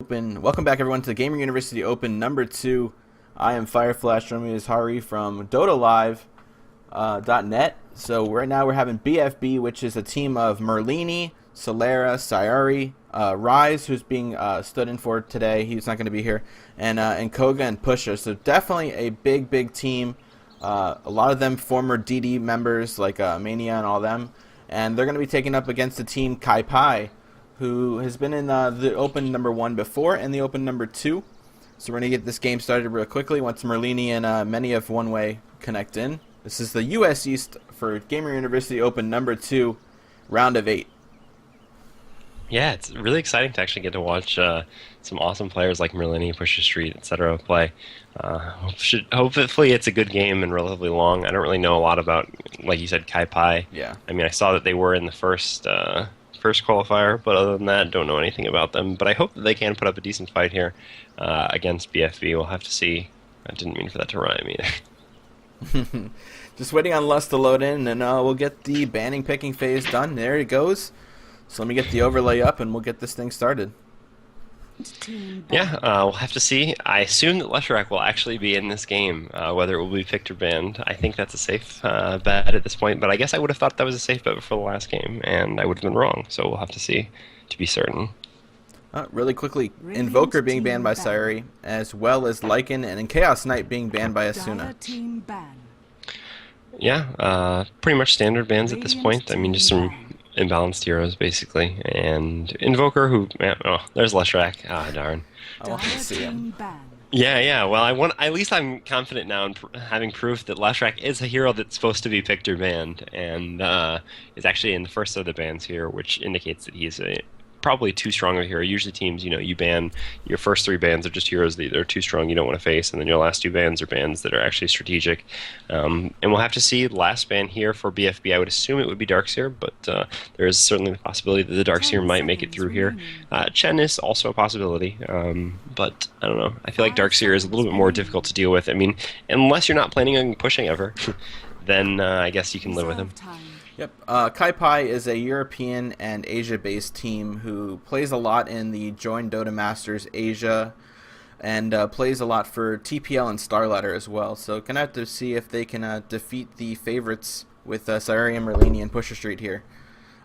Open. Welcome back, everyone, to the Gamer University Open number 2. I am Fireflash. Joining me is Hari from DotaLive.net. So right now we're having BFB, which is a team of Merlini, Solera, Sayari, Rise, who's being stood in for today. He's not going to be here, and Koga and Pusha. So definitely a big team. A lot of them former DD members like Mania and all them, and they're going to be taking up against the team Kaipi, who has been in the Open number 1 before and the Open number 2. So we're going to get this game started real quickly once Merlini and many of One Way connect in. This is the US East for Gamer University Open number 2, round of 8. Yeah, it's really exciting to actually get to watch some awesome players like Merlini, Pusher Street, etc. play. Hopefully it's a good game and relatively long. I don't really know a lot about, like you said, Kaipi. Yeah. I mean, I saw that they were in the first qualifier, but other than that, don't know anything about them. But I hope that they can put up a decent fight here against BFB. We'll have to see. I didn't mean for that to rhyme either. Just waiting on Lust to load in, and we'll get the banning picking phase done. There it goes. So let me get the overlay up, and we'll get this thing started. Yeah, we'll have to see. I assume that Leshrac will actually be in this game, whether it will be picked or banned. I think that's a safe bet at this point, but I guess I would have thought that was a safe bet before the last game, and I would have been wrong, so we'll have to see to be certain. Really quickly, Invoker being banned by Sayari, as well as Lycan and Chaos Knight being banned by Asuna. Yeah, pretty much standard bans at this point. I mean, just some imbalanced heroes, basically. And Invoker, who... oh, there's Leshrac. Ah, darn. I want to see him. Yeah. Well, at least I'm confident now in having proof that Leshrac is a hero that's supposed to be picked or banned, and is actually in the first of the bans here, which indicates that he's probably too strong of a hero. Usually teams, you ban your first 3 bans are just heroes that are too strong you don't want to face, and then your last 2 bans are bans that are actually strategic. And we'll have to see last ban here for BFB. I would assume it would be Darkseer, but there is certainly the possibility that the Darkseer might make it through here. Chen is also a possibility, but I don't know. I feel like Darkseer is a little bit more difficult to deal with. I mean, unless you're not planning on pushing ever, then I guess you can live with him. Yep. Kaipi is a European and Asia-based team who plays a lot in the Join Dota Masters Asia and plays a lot for TPL and Starladder as well. So gonna have to see if they can defeat the favorites with Sayari, Merlini, and Pusher Street here.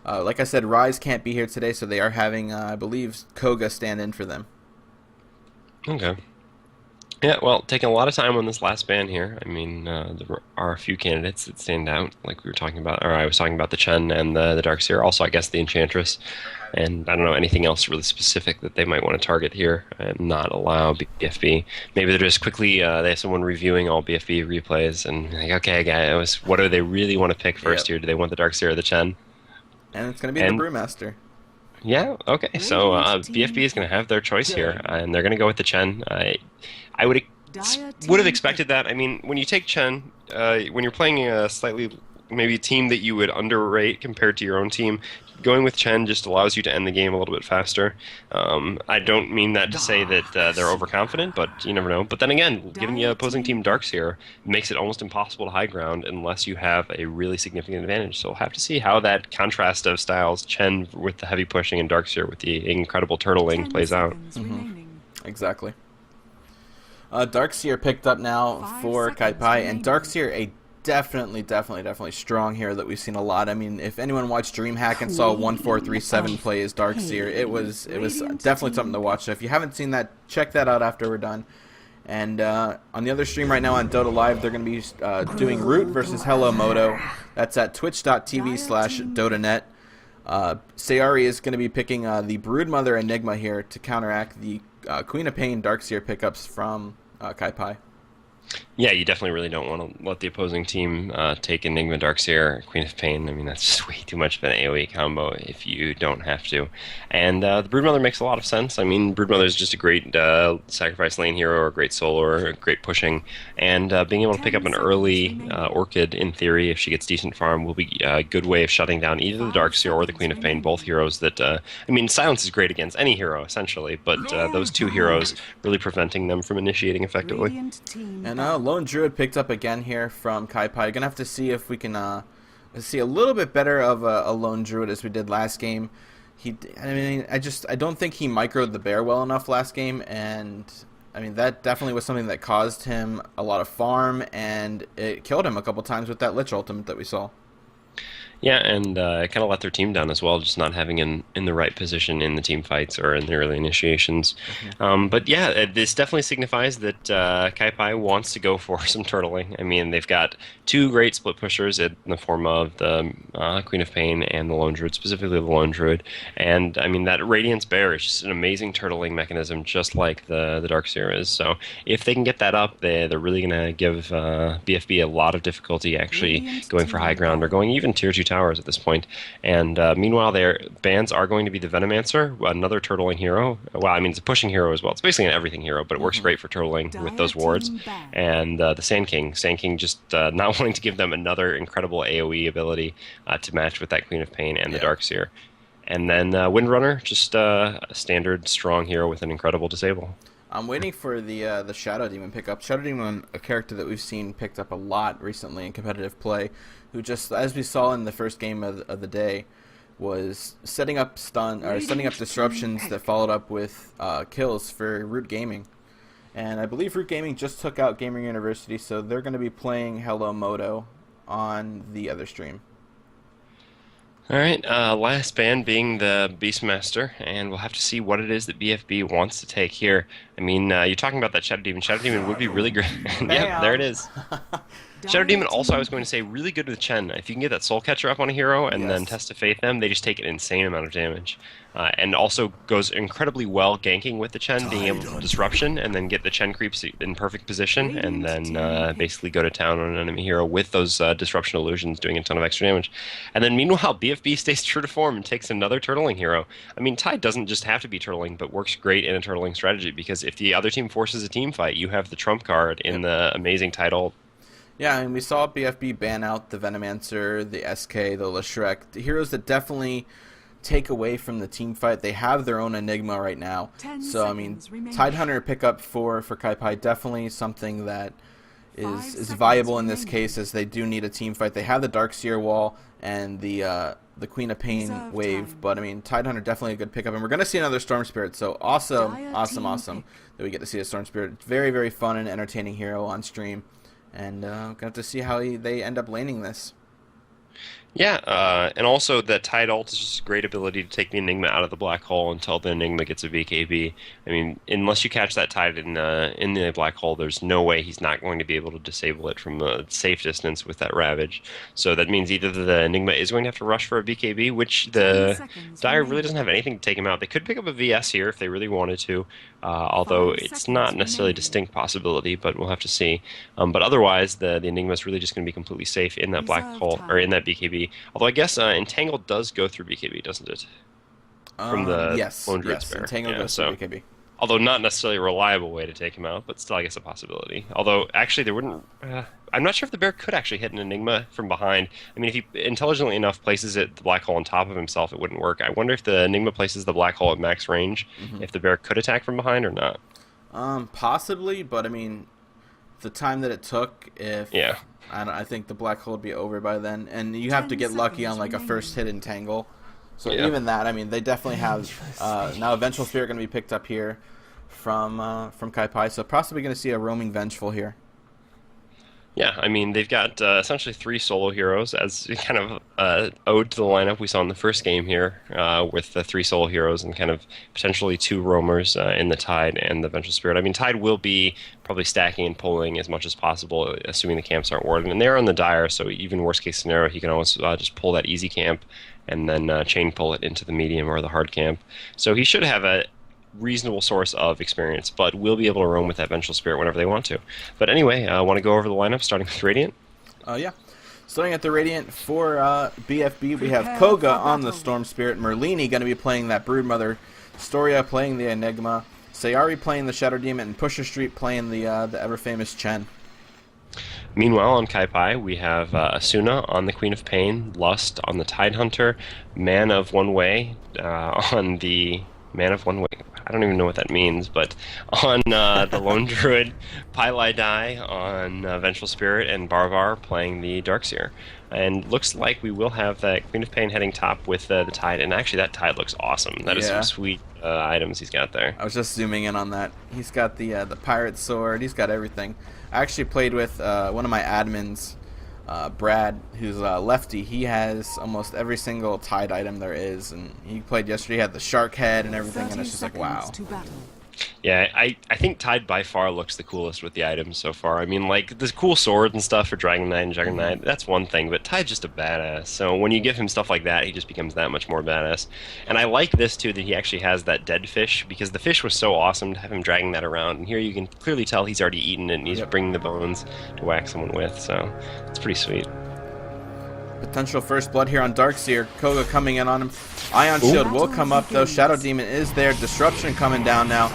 Like I said, Rise can't be here today, so they are having, I believe, Koga stand in for them. Okay. Yeah, well, taking a lot of time on this last ban here. I mean, there are a few candidates that stand out, like we were talking about, or I was talking about the Chen and the Darkseer. Also, I guess the Enchantress, and I don't know anything else really specific that they might want to target here and not allow BFB. Maybe they're just quickly they have someone reviewing all BFB replays and like, okay, guys, what do they really want to pick first here? Do they want the Darkseer or the Chen? And it's going to be the Brewmaster. Yeah, okay. So BFB is going to have their choice here, and they're going to go with the Chen. I would have expected that. I mean, when you take Chen, when you're playing a slightly maybe a team that you would underrate compared to your own team, going with Chen just allows you to end the game a little bit faster. I don't mean that to say that they're overconfident, but you never know. But then again, giving the opposing team Darkseer makes it almost impossible to high ground unless you have a really significant advantage. So we'll have to see how that contrast of styles, Chen with the heavy pushing and Darkseer with the incredible turtling, plays out. Exactly. Darkseer picked up now for Kaipi, and Darkseer a definitely strong hero that we've seen a lot. I mean, if anyone watched DreamHack and saw 1437 play as Darkseer, it was definitely something to watch. So if you haven't seen that, check that out after we're done. And on the other stream right now on Dota Live, they're going to be doing Root versus Hello Moto. That's at twitch.tv/DotaNet. Sayari is going to be picking the Broodmother Enigma here to counteract the Queen of Pain Darkseer pickups from Kaipi. Yeah, you definitely really don't want to let the opposing team take Enigma, Darkseer, Queen of Pain. I mean, that's just way too much of an AoE combo if you don't have to. And the Broodmother makes a lot of sense. I mean, Broodmother is just a great sacrifice lane hero, or a great soul, or a great pushing. And being able to pick up an early Orchid, in theory, if she gets decent farm, will be a good way of shutting down either the Darkseer or the Queen of Pain, both heroes that... I mean, silence is great against any hero, essentially, but those two heroes really preventing them from initiating effectively. And Lone Druid picked up again here from Kaipi. Gonna have to see if we can see a little bit better of a Lone Druid as we did last game. I mean, I don't think he microed the bear well enough last game, and I mean that definitely was something that caused him a lot of farm, and it killed him a couple times with that Lich ultimate that we saw. Yeah, and it kind of let their team down as well, just not having in the right position in the team fights or in the early initiations. But yeah, this definitely signifies that Kaipi wants to go for some turtling. I mean, they've got two great split pushers in the form of the Queen of Pain and the Lone Druid, specifically the Lone Druid. And I mean, that Radiance Bear is just an amazing turtling mechanism, just like the Darkseer is. So if they can get that up, they're really going to give BFB a lot of difficulty actually going for high ground or going even tier 2 towers at this point. And meanwhile, their bans are going to be the Venomancer, another turtling hero. Well, I mean, it's a pushing hero as well. It's basically an everything hero, but it works great for turtling with those wards. And the Sand King. Sand King just not wanting to give them another incredible AoE ability to match with that Queen of Pain and the Darkseer. And then Windrunner, just a standard strong hero with an incredible disable. I'm waiting for the Shadow Demon pickup. Shadow Demon, a character that we've seen picked up a lot recently in competitive play, who just, as we saw in the first game of the day, was setting up disruptions that followed up with kills for Root Gaming. And I believe Root Gaming just took out Gamer University, so they're going to be playing Hello Moto on the other stream. All right, last ban being the Beastmaster, and we'll have to see what it is that BFB wants to take here. I mean, you're talking about that Shadow Demon. Shadow Demon would be really great. Yeah, there it is. Shadow Demon also, I was going to say, really good with Chen. If you can get that Soul Catcher up on a hero and then Test to Faith them, they just take an insane amount of damage. And also goes incredibly well ganking with the Chen, being able to disruption and then get the Chen creeps in perfect position and then basically go to town on an enemy hero with those disruption illusions doing a ton of extra damage. And then meanwhile, BFB stays true to form and takes another turtling hero. I mean, Tide doesn't just have to be turtling, but works great in a turtling strategy because if the other team forces a team fight, you have the trump card in the amazing Tide ult. Yeah, and we saw BFB ban out the Venomancer, the SK, the Leshreck, the heroes that definitely take away from the team fight. They have their own Enigma right now. So, I mean, Tidehunter pickup for Kaipi, definitely something that is viable in this case, as they do need a team fight. They have the Darkseer wall and the Queen of Pain wave, but I mean, Tidehunter definitely a good pickup, and we're going to see another Storm Spirit, so awesome that we get to see a Storm Spirit. Very, very fun and entertaining hero on stream. And going to have to see how they end up laning this. Yeah, and also that Tide ult is just a great ability to take the Enigma out of the black hole until the Enigma gets a BKB. I mean, unless you catch that Tide in the black hole, there's no way he's not going to be able to disable it from a safe distance with that Ravage. So that means either the Enigma is going to have to rush for a BKB, which the Dire really doesn't have anything to take him out. They could pick up a VS here if they really wanted to, although it's not necessarily a distinct possibility, but we'll have to see. But otherwise, the Enigma is really just going to be completely safe in that black hole, or in that BKB. Although I guess Entangled does go through BKB, doesn't it? From the Lone Druid Spare. Entangled goes through BKB. Although not necessarily a reliable way to take him out, but still I guess a possibility. Although actually there wouldn't... I'm not sure if the bear could actually hit an Enigma from behind. I mean, if he intelligently enough places the black hole on top of himself, it wouldn't work. I wonder if the Enigma places the black hole at max range, if the bear could attack from behind or not. Possibly, but I mean, the time that it took, I think the black hole would be over by then, and you have to get lucky on like a first hit entangle. So even that, I mean, they definitely have now a Vengeful Spirit going to be picked up here from Kaipi, so possibly going to see a roaming Vengeful here. Yeah, I mean, they've got essentially 3 solo heroes as kind of ode to the lineup we saw in the first game here with the 3 solo heroes and kind of potentially 2 roamers in the Tide and the Vengeful Spirit. I mean, Tide will be probably stacking and pulling as much as possible, assuming the camps aren't warded. And they're on the Dire, so even worst case scenario, he can always just pull that easy camp and then chain pull it into the medium or the hard camp. So he should have a reasonable source of experience, but will be able to roam with that Vengeful Spirit whenever they want to. But anyway, I want to go over the lineup, starting with Radiant. Yeah. Starting at the Radiant for BFB, we have Koga on the Storm Spirit, Merlini going to be playing that Broodmother, Storia playing the Enigma, Sayari playing the Shadow Demon, and Pusher Street playing the ever-famous Chen. Meanwhile, on Kaipi, we have Asuna on the Queen of Pain, Lust on the Tidehunter, Man of One Way on the... Man of One Way. I don't even know what that means, but on the Lone Druid, Pylai Die on Vengeful Spirit, and Barvar playing the Darkseer. And looks like we will have that Queen of Pain heading top with the Tide, and actually that Tide looks awesome. That is some sweet items he's got there. I was just zooming in on that. He's got the pirate sword. He's got everything. I actually played with one of my admins, Brad, who's a lefty. He has almost every single Tide item there is, and he played yesterday. He had the shark head and everything, and it's just like, wow. Yeah, I think Tide by far looks the coolest with the items so far. I mean, like, the cool sword and stuff for Dragon Knight and Juggernaut, Knight, that's one thing, but Tide's just a badass. So when you give him stuff like that, he just becomes that much more badass. And I like this, too, that he actually has that dead fish, because the fish was so awesome to have him dragging that around. And here you can clearly tell he's already eaten it, and he's bringing the bones to whack someone with, so it's pretty sweet. Potential first blood here on Darkseer. Koga coming in on him. Ion Shield will come up, though. Shadow Demon is there. Disruption coming down now.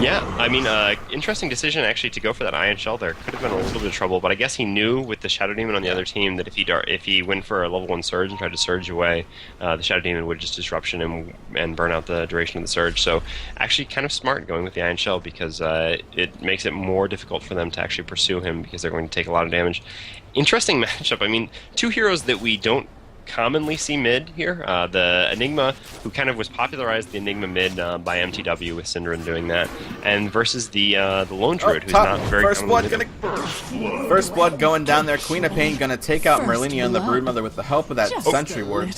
Yeah, I mean, interesting decision actually to go for that Ion Shell there. Could have been a little bit of trouble, but I guess he knew with the Shadow Demon on the other team that if he went for a level 1 Surge and tried to Surge away, the Shadow Demon would just Disruption him and burn out the duration of the Surge. So actually kind of smart going with the Ion Shell, because it makes it more difficult for them to actually pursue him, because they're going to take a lot of damage. Interesting matchup. I mean, two heroes that we don't commonly see mid here. The Enigma, who kind of was popularized the Enigma mid by MTW with Synderen doing that, and versus the Lone Druid, who's not very First blood going down there. Queen of Pain gonna take out Merlini and the Broodmother with the help of that Sentry Ward.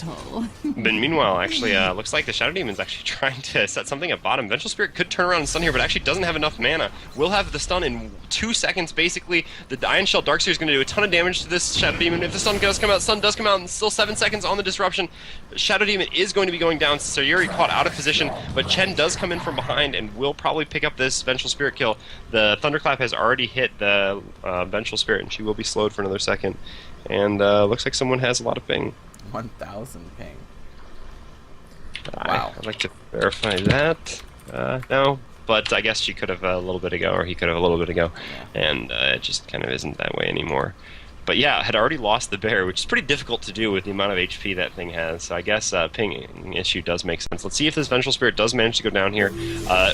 But meanwhile, actually, looks like the Shadow Demon's actually trying to set something at bottom. Vengeful Spirit could turn around and stun here, but actually doesn't have enough mana. Will have the stun in 2 seconds, basically. The Iron Shell Darkseer is going to do a ton of damage to this Shadow Demon. If the stun does come out, and still 7 seconds on the disruption. Shadow Demon is going to be going down. Sayuri caught out of position, but Chen does come in from behind and will probably pick up this Vengeful Spirit kill. The Thunderclap has already hit the Vengeful Spirit, and she will be slowed for another second. And looks like someone has a lot of ping. 1,000 ping. Wow. I'd like to verify that. No, but I guess she could have a little bit ago, or he could have a little bit ago, and it just kind of isn't that way anymore. But yeah, had already lost the bear, which is pretty difficult to do with the amount of HP that thing has. So I guess ping issue does make sense. Let's see if this Vengeful Spirit does manage to go down here.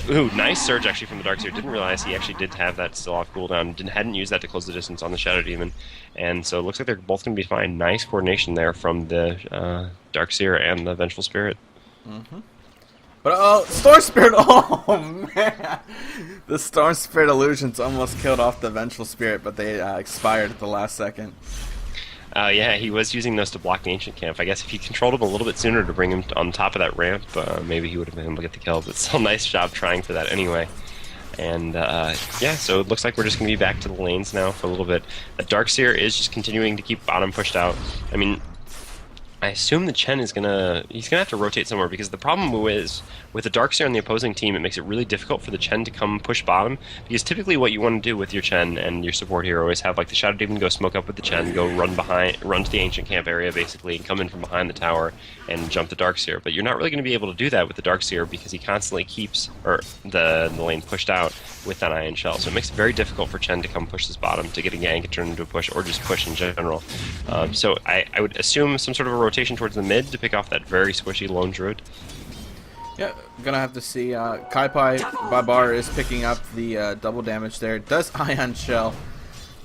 Ooh, nice surge actually from the Darkseer. Didn't realize he actually did have that still off cooldown. Hadn't used that to close the distance on the Shadow Demon. And so it looks like they're both going to be fine. Nice coordination there from the Darkseer and the Vengeful Spirit. Mm-hmm. But Storm Spirit! Oh man, the Storm Spirit illusions almost killed off the Vengeful Spirit, but they expired at the last second. Yeah, he was using those to block the Ancient Camp. I guess if he controlled him a little bit sooner to bring him on top of that ramp, maybe he would have been able to get the kill. But still, nice job trying for that anyway. And yeah, so it looks like we're just going to be back to the lanes now for a little bit. The Darkseer is just continuing to keep bottom pushed out. I mean, I assume the Chen is he's gonna have to rotate somewhere, because the problem is with the Darkseer on the opposing team, it makes it really difficult for the Chen to come push bottom, because typically what you want to do with your Chen and your support hero is have like the Shadow Demon go smoke up with the Chen, go run to the Ancient Camp area basically, and come in from behind the tower and jump the Darkseer. But you're not really going to be able to do that with the Darkseer, because he constantly keeps the lane pushed out with that Iron Shell. So it makes it very difficult for Chen to come push this bottom to get a gank and turn into a push, or just push in general. So I would assume some sort of a rotation towards the mid to pick off that very squishy Lone Druid. Yeah, gonna have to see. Kaipi Babar is picking up the double damage there. Does Ion Shell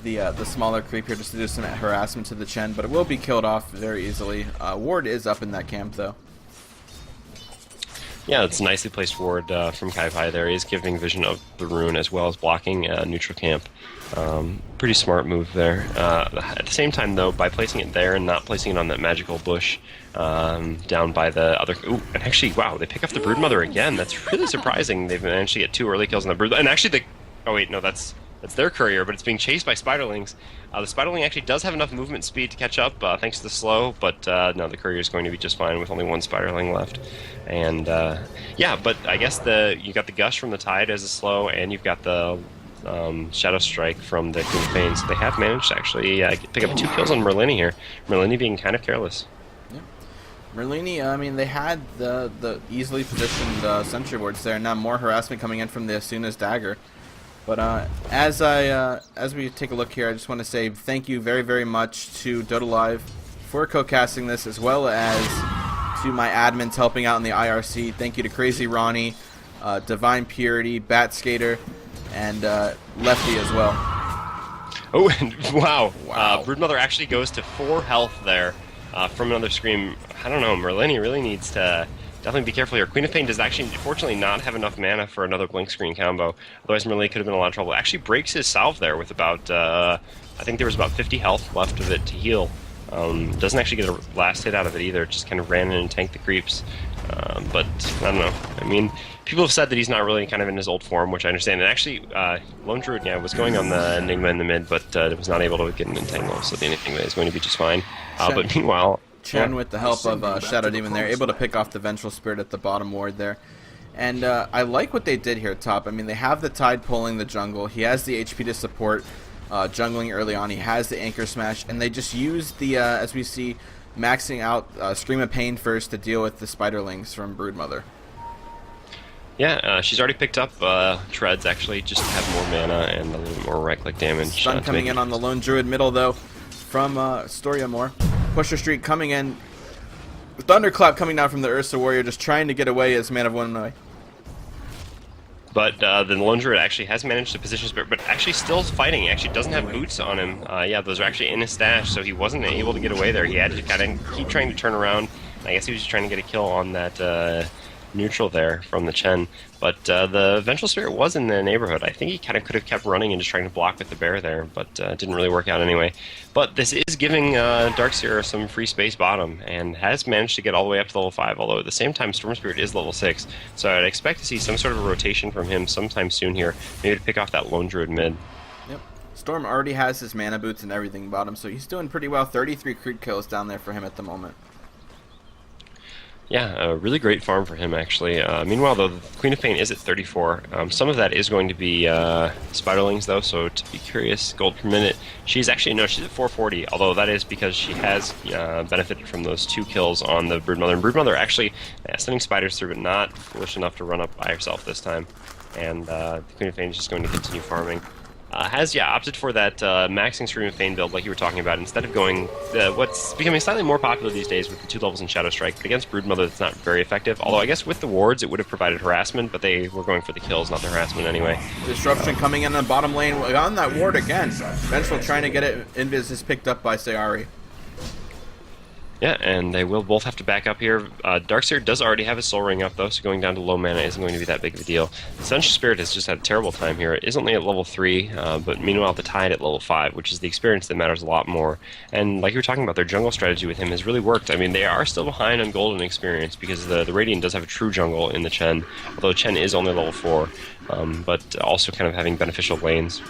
the smaller creep here just to do some harassment to the Chen, but it will be killed off very easily. Ward is up in that camp though. Yeah, it's a nicely placed ward from Kaipi there. He is giving vision of the rune as well as blocking neutral camp. Pretty smart move there. At the same time, though, by placing it there and not placing it on that magical bush down by the other... Ooh, and actually, wow, they pick up the Broodmother again. That's really surprising. They've managed to get 2 early kills on the Brood... And actually, oh wait, no, that's their courier, but it's being chased by Spiderlings. The Spiderling actually does have enough movement speed to catch up, thanks to the slow, but no, the courier is going to be just fine with only 1 Spiderling left. And yeah, but I guess you got the Gush from the Tide as a slow, and you've got the Shadow Strike from the Queen of Pain, so they have managed to actually pick up 2 kills on Merlini here. Merlini being kind of careless. Yeah. Merlini, I mean, they had the easily positioned sentry wards there, and now more harassment coming in from the Asuna's dagger. But as we take a look here, I just want to say thank you very, very much to Dota Live for co-casting this, as well as to my admins helping out in the IRC. Thank you to Crazy Ronnie, Divine Purity, Bat Skater, and Lefty as well. Oh, and wow. Wow. Broodmother actually goes to 4 health there from another scream. I don't know, Merlini really needs to definitely be careful here. Queen of Pain does actually, fortunately, not have enough mana for another blink screen combo. Otherwise, Merlini could have been in a lot of trouble. Actually breaks his salve there with about, I think there was about 50 health left of it to heal. Doesn't actually get a last hit out of it either. Just kind of ran in and tanked the creeps. But I don't know. I mean, people have said that he's not really kind of in his old form, which I understand. And actually, Lone Druid, yeah, was going on the Enigma in the mid, but was not able to get an entangle, so the Enigma is going to be just fine. But meanwhile, Chen, with the help of Shadow Demon there, able to pick off the Vengeful Spirit at the bottom ward there. And I like what they did here top. I mean, they have the Tide pulling the jungle. He has the HP to support jungling early on. He has the Anchor Smash, and they just use the, as we see, maxing out Scream of Pain first to deal with the Spiderlings from Broodmother. Yeah, she's already picked up Treads, actually, just to have more mana and a little bit more right-click damage. Stun coming in on the Lone Druid middle, though, from Storia Moore. Pusher Streak coming in. Thunderclap coming down from the Ursa Warrior, just trying to get away as Man of One away. But the Lone Druid actually has managed to position Spirit, but actually still fighting. He actually doesn't have boots on him. Yeah, those are actually in his stash, so he wasn't able to get away there. He had to kind of keep trying to turn around. I guess he was just trying to get a kill on that neutral there from the Chen. But the Vengeful Spirit was in the neighborhood. I think he kind of could have kept running and just trying to block with the bear there, but didn't really work out anyway. But this is giving Darkseer some free space bottom, and has managed to get all the way up to level 5, although at the same time Storm Spirit is level 6. So I'd expect to see some sort of a rotation from him sometime soon here, maybe to pick off that Lone Druid mid. Yep. Storm already has his mana boots and everything bottom, so he's doing pretty well. 33 creep kills down there for him at the moment. Yeah, a really great farm for him, actually. Meanwhile, though, the Queen of Pain is at 34. Some of that is going to be Spiderlings, though, so to be curious, gold per minute. She's actually, no, she's at 440, although that is because she has benefited from those 2 kills on the Broodmother. And Broodmother actually sending spiders through, but not foolish enough to run up by herself this time. And the Queen of Pain is just going to continue farming. Has opted for that maxing Scream of Pain build like you were talking about, instead of going what's becoming slightly more popular these days with the 2 levels in Shadow Strike. But against Broodmother, that's not very effective. Although I guess with the wards, it would have provided harassment, but they were going for the kills, not the harassment anyway. Disruption coming in the bottom lane on that ward again. Vengeful trying to get it. Invis is picked up by Sayari. Yeah, and they will both have to back up here. Darkseer does already have his Soul Ring up, though, so going down to low mana isn't going to be that big of a deal. The Sunshine Spirit has just had a terrible time here. It is only at level 3, but meanwhile the Tide at level 5, which is the experience that matters a lot more. And like you were talking about, their jungle strategy with him has really worked. I mean, they are still behind on golden experience, because the Radiant does have a true jungle in the Chen, although Chen is only level 4, but also kind of having beneficial lanes.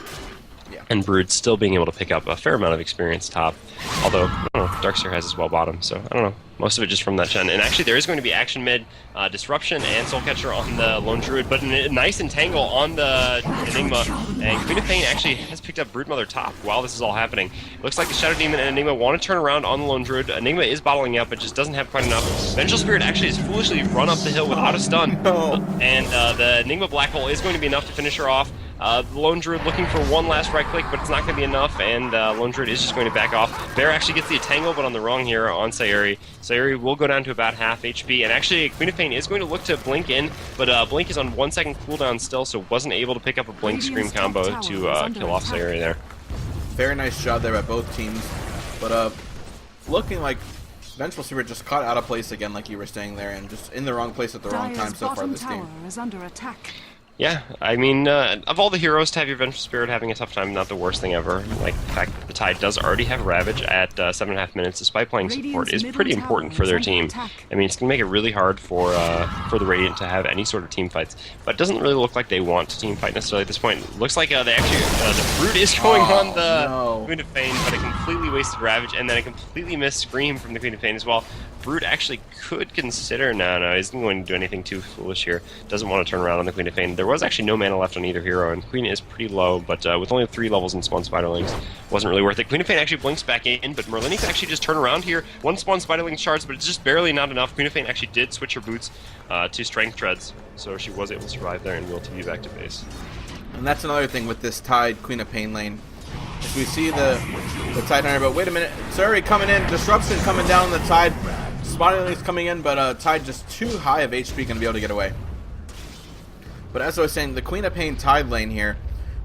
And Brood still being able to pick up a fair amount of experience top. Although, I don't know, Darkseer has as well bottom, so I don't know. Most of it just from that Chen. And actually, there is going to be action mid, Disruption and Soulcatcher on the Lone Druid, but a nice entangle on the Enigma. And Queen of Pain actually has picked up Broodmother top while this is all happening. It looks like the Shadow Demon and Enigma want to turn around on the Lone Druid. Enigma is bottling up, but just doesn't have quite enough. Vengeful Spirit actually has foolishly run up the hill without a stun. No. And the Enigma Black Hole is going to be enough to finish her off. The Lone Druid looking for one last right click, but it's not going to be enough, and Lone Druid is just going to back off. Bear actually gets the Entangle, but on the wrong here on Sayuri. Sayuri will go down to about half HP, and actually Queen of Pain is going to look to Blink in, but Blink is on 1 second cooldown still, so wasn't able to pick up a Blink Scream combo to kill off Sayuri there. Very nice job there by both teams, but looking like Vengeful Spirit just caught out of place again, like you were saying there, and just in the wrong place at the wrong time so far this game. Is under attack. Yeah, I mean, of all the heroes to have your Vengeful Spirit having a tough time, not the worst thing ever. Like, the fact that the Tide does already have Ravage at 7.5 minutes, despite playing support, is pretty important for their team. I mean, it's going to make it really hard for the Radiant to have any sort of team fights. But it doesn't really look like they want to team fight necessarily at this point. It looks like they actually, the Brood is going on the Queen of Pain, but a completely wasted Ravage, and then a completely missed Scream from the Queen of Pain as well. Brood actually could consider, no, he's not going to do anything too foolish here. Doesn't want to turn around on the Queen of Pain. There was actually no mana left on either hero, and Queen is pretty low, but with only 3 levels in Spawn Spiderlings, wasn't really worth it. Queen of Pain actually blinks back in, but Merlini can actually just turn around here. 1 Spawn Spiderling charge, but it's just barely not enough. Queen of Pain actually did switch her boots to Strength Treads, so she was able to survive there and will TV back to base. And that's another thing with this Tide Queen of Pain lane. If we see the Tide Hunter, but wait a minute, it's already coming in. Disruption coming down the Tide. Spiderlings coming in, but Tide just too high of HP, going to be able to get away. But as I was saying, the Queen of Pain Tide lane here,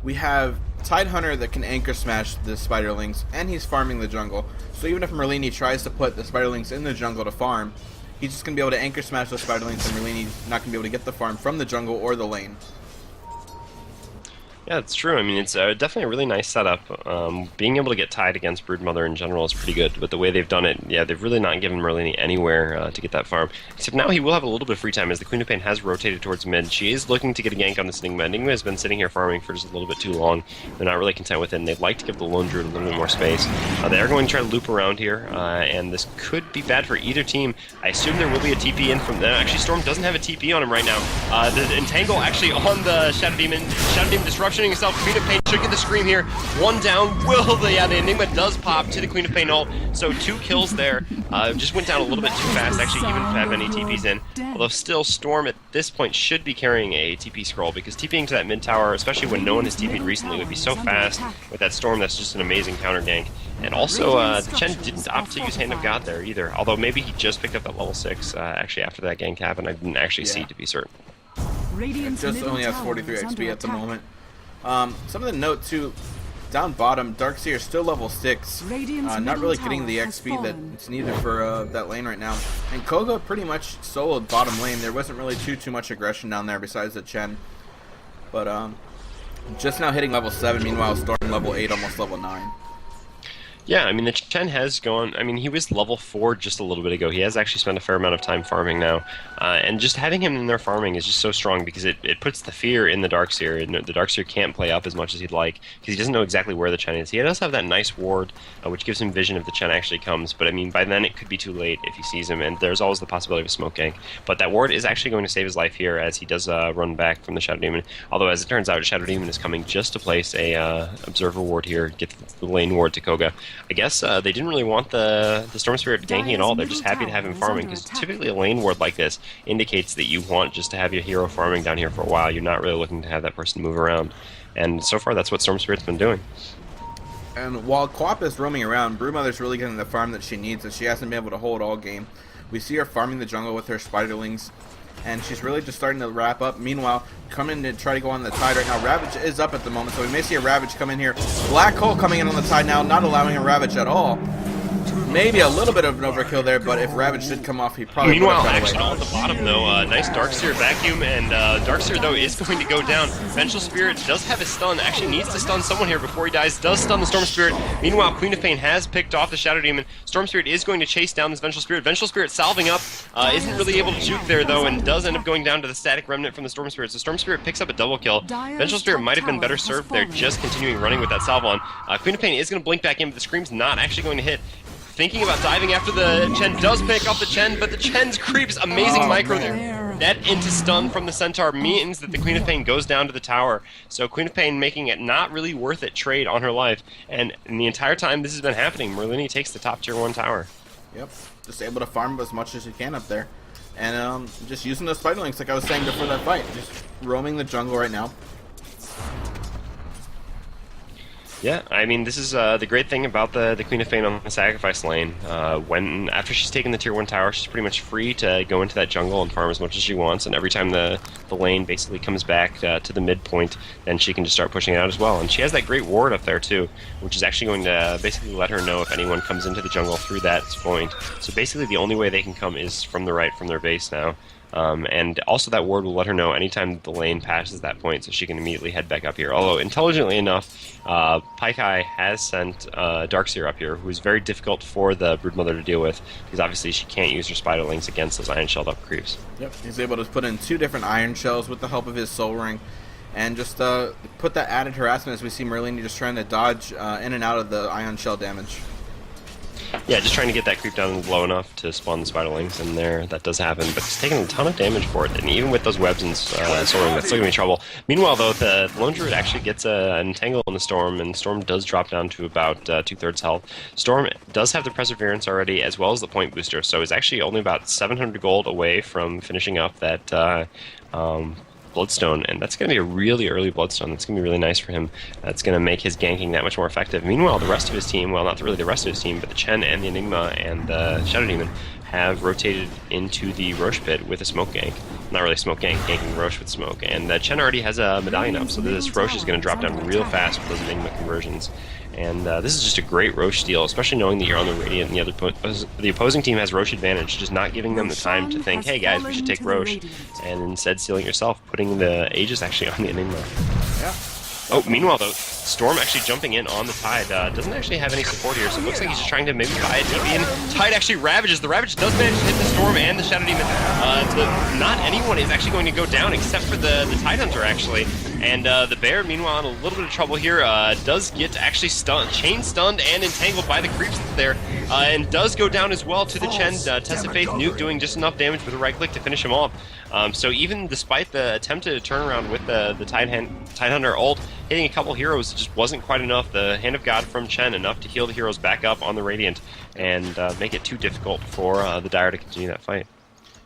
we have Tide Hunter that can anchor smash the Spiderlings, and he's farming the jungle. So even if Merlini tries to put the Spiderlings in the jungle to farm, he's just going to be able to anchor smash those Spiderlings, and Merlini's not going to be able to get the farm from the jungle or the lane. Yeah, it's true. I mean, it's definitely a really nice setup. Being able to get tied against Broodmother in general is pretty good, but the way they've done it, yeah, they've really not given Merlini anywhere to get that farm. Except now he will have a little bit of free time as the Queen of Pain has rotated towards mid. She is looking to get a gank on this Enigma. Enigma has been sitting here farming for just a little bit too long. They're not really content with it, and they'd like to give the Lone Druid a little bit more space. They are going to try to loop around here, and this could be bad for either team. I assume there will be a TP in from them. Actually, Storm doesn't have a TP on him right now. The Entangle actually on the Shadow Demon. Shadow Demon disruptioning himself. Queen of Pain should get the scream here. One down. The Enigma does pop to the Queen of Pain ult. So 2 kills there. Just went down a little bit too fast, actually, even if I have any TPs in. Although still, Storm at this point should be carrying a TP scroll, because TPing to that mid tower, especially when no one has TP'd recently, would be so fast with that Storm. That's just an amazing counter gank. And also, Chen didn't opt to use Hand of God there either. Although maybe he just picked up that level 6 actually after that gank happened. I didn't actually see to be certain. It just only has 43 XP at the moment. Something to note too, down bottom, Darkseer is still level 6, not really getting the XP that's needed for that lane right now. And Koga pretty much soloed bottom lane. There wasn't really too much aggression down there besides the Chen. But just now hitting level 7, meanwhile Storm level 8, almost level 9. Yeah, I mean, the Chen has gone... I mean, he was level 4 just a little bit ago. He has actually spent a fair amount of time farming now. And just having him in there farming is just so strong, because it puts the fear in the Darkseer. And the Darkseer can't play up as much as he'd like, because he doesn't know exactly where the Chen is. He does have that nice ward, which gives him vision if the Chen actually comes. But, I mean, by then it could be too late if he sees him, and there's always the possibility of a smoke gank. But that ward is actually going to save his life here, as he does run back from the Shadow Demon. Although, as it turns out, Shadow Demon is coming just to place a Observer ward here, get the lane ward to Koga. I guess they didn't really want the Storm Spirit ganking at all. They're just happy to have him farming, because typically a lane ward like this indicates that you want just to have your hero farming down here for a while. You're not really looking to have that person move around. And so far, that's what Storm Spirit's been doing. And while Quap is roaming around, Broodmother's really getting the farm that she needs, and she hasn't been able to hold all game. We see her farming the jungle with her Spiderlings, and she's really just starting to wrap up. Meanwhile, coming to try to go on the Tide right now. Ravage is up at the moment, so we may see a Ravage come in here. Black Hole coming in on the Tide now, not allowing a Ravage at all. Maybe a little bit of an overkill there, but if Ravage did come off, he probably Meanwhile, actually, on the bottom, though, nice Darkseer vacuum, and Darkseer, though, is going to go down. Vengeful Spirit does have a stun, actually needs to stun someone here before he dies, does stun the Storm Spirit. Meanwhile, Queen of Pain has picked off the Shadow Demon. Storm Spirit is going to chase down this Vengeful Spirit. Vengeful Spirit salving up, isn't really able to juke there, though, and does end up going down to the Static Remnant from the Storm Spirit. So Storm Spirit picks up a double kill. Vengeful Spirit might have been better served there, just continuing running with that salve on. Queen of Pain is going to blink back in, but the Scream's not actually going to hit. Thinking about diving after the Chen, does pick up the Chen, but the Chen's creeps, amazing micro there. Net into stun from the Centaur means that the Queen of Pain goes down to the tower. So Queen of Pain making it not really worth it trade on her life. And in the entire time this has been happening, Merlini takes the top tier 1 tower. Yep, just able to farm as much as you can up there. And just using those Spiderlings like I was saying before that fight. Just roaming the jungle right now. Yeah, I mean, this is the great thing about the Queen of Pain on the sacrifice lane. After she's taken the tier 1 tower, she's pretty much free to go into that jungle and farm as much as she wants, and every time the lane basically comes back to the midpoint, then she can just start pushing it out as well. And she has that great ward up there too, which is actually going to basically let her know if anyone comes into the jungle through that point. So basically the only way they can come is from the right, from their base now. And also that ward will let her know anytime the lane passes that point, so she can immediately head back up here. Although, intelligently enough, Paikai has sent Darkseer up here, who is very difficult for the Broodmother to deal with, because obviously she can't use her Spiderlings against those Iron Shelled up creeps. Yep, he's able to put in 2 different Iron Shells with the help of his Soul Ring, and just put that added harassment as we see Merlini just trying to dodge in and out of the Ion Shell damage. Yeah, just trying to get that creep down low enough to spawn the Spiderlings in there. That does happen, but it's taking a ton of damage for it, and even with those webs and Soul Ring, that's still going to be trouble. Meanwhile, though, the Lone Druid actually gets an Entangle in the Storm, and Storm does drop down to about 2/3 health. Storm does have the Perseverance already, as well as the Point Booster, so is actually only about 700 gold away from finishing up that Bloodstone, and that's going to be a really early Bloodstone. That's going to be really nice for him. That's going to make his ganking that much more effective. Meanwhile, the rest of his team, well, not really the rest of his team, but the Chen and the Enigma and the Shadow Demon have rotated into the Roche pit with a smoke gank. Not really smoke gank, ganking Roche with smoke. And Chen already has a medallion up, so this Roche is going to drop down real fast with those Enigma conversions. And this is just a great Roche steal, especially knowing that you're on the Radiant and the opposing team has Roche advantage, just not giving them the time to think, hey guys, we should take Roche, and instead stealing yourself, putting the Aegis actually on the Enigma. Yeah. Oh, meanwhile, though, Storm actually jumping in on the Tide doesn't actually have any support here, so it looks like he's just trying to maybe buy a TP, and Tide actually ravages. The Ravage does manage to hit the Storm and the Shadow Demon. Not anyone is actually going to go down except for the Tide Hunter, actually. And the Bear, meanwhile, in a little bit of trouble here, does get actually chain stunned and entangled by the creeps there, and does go down as well to the Chen. Test of Faith Nuke doing just enough damage with a right click to finish him off. So even despite the attempted turnaround with the Tide Hunter ult, hitting a couple heroes just wasn't quite enough. The Hand of God from Chen enough to heal the heroes back up on the Radiant and make it too difficult for the Dire to continue that fight.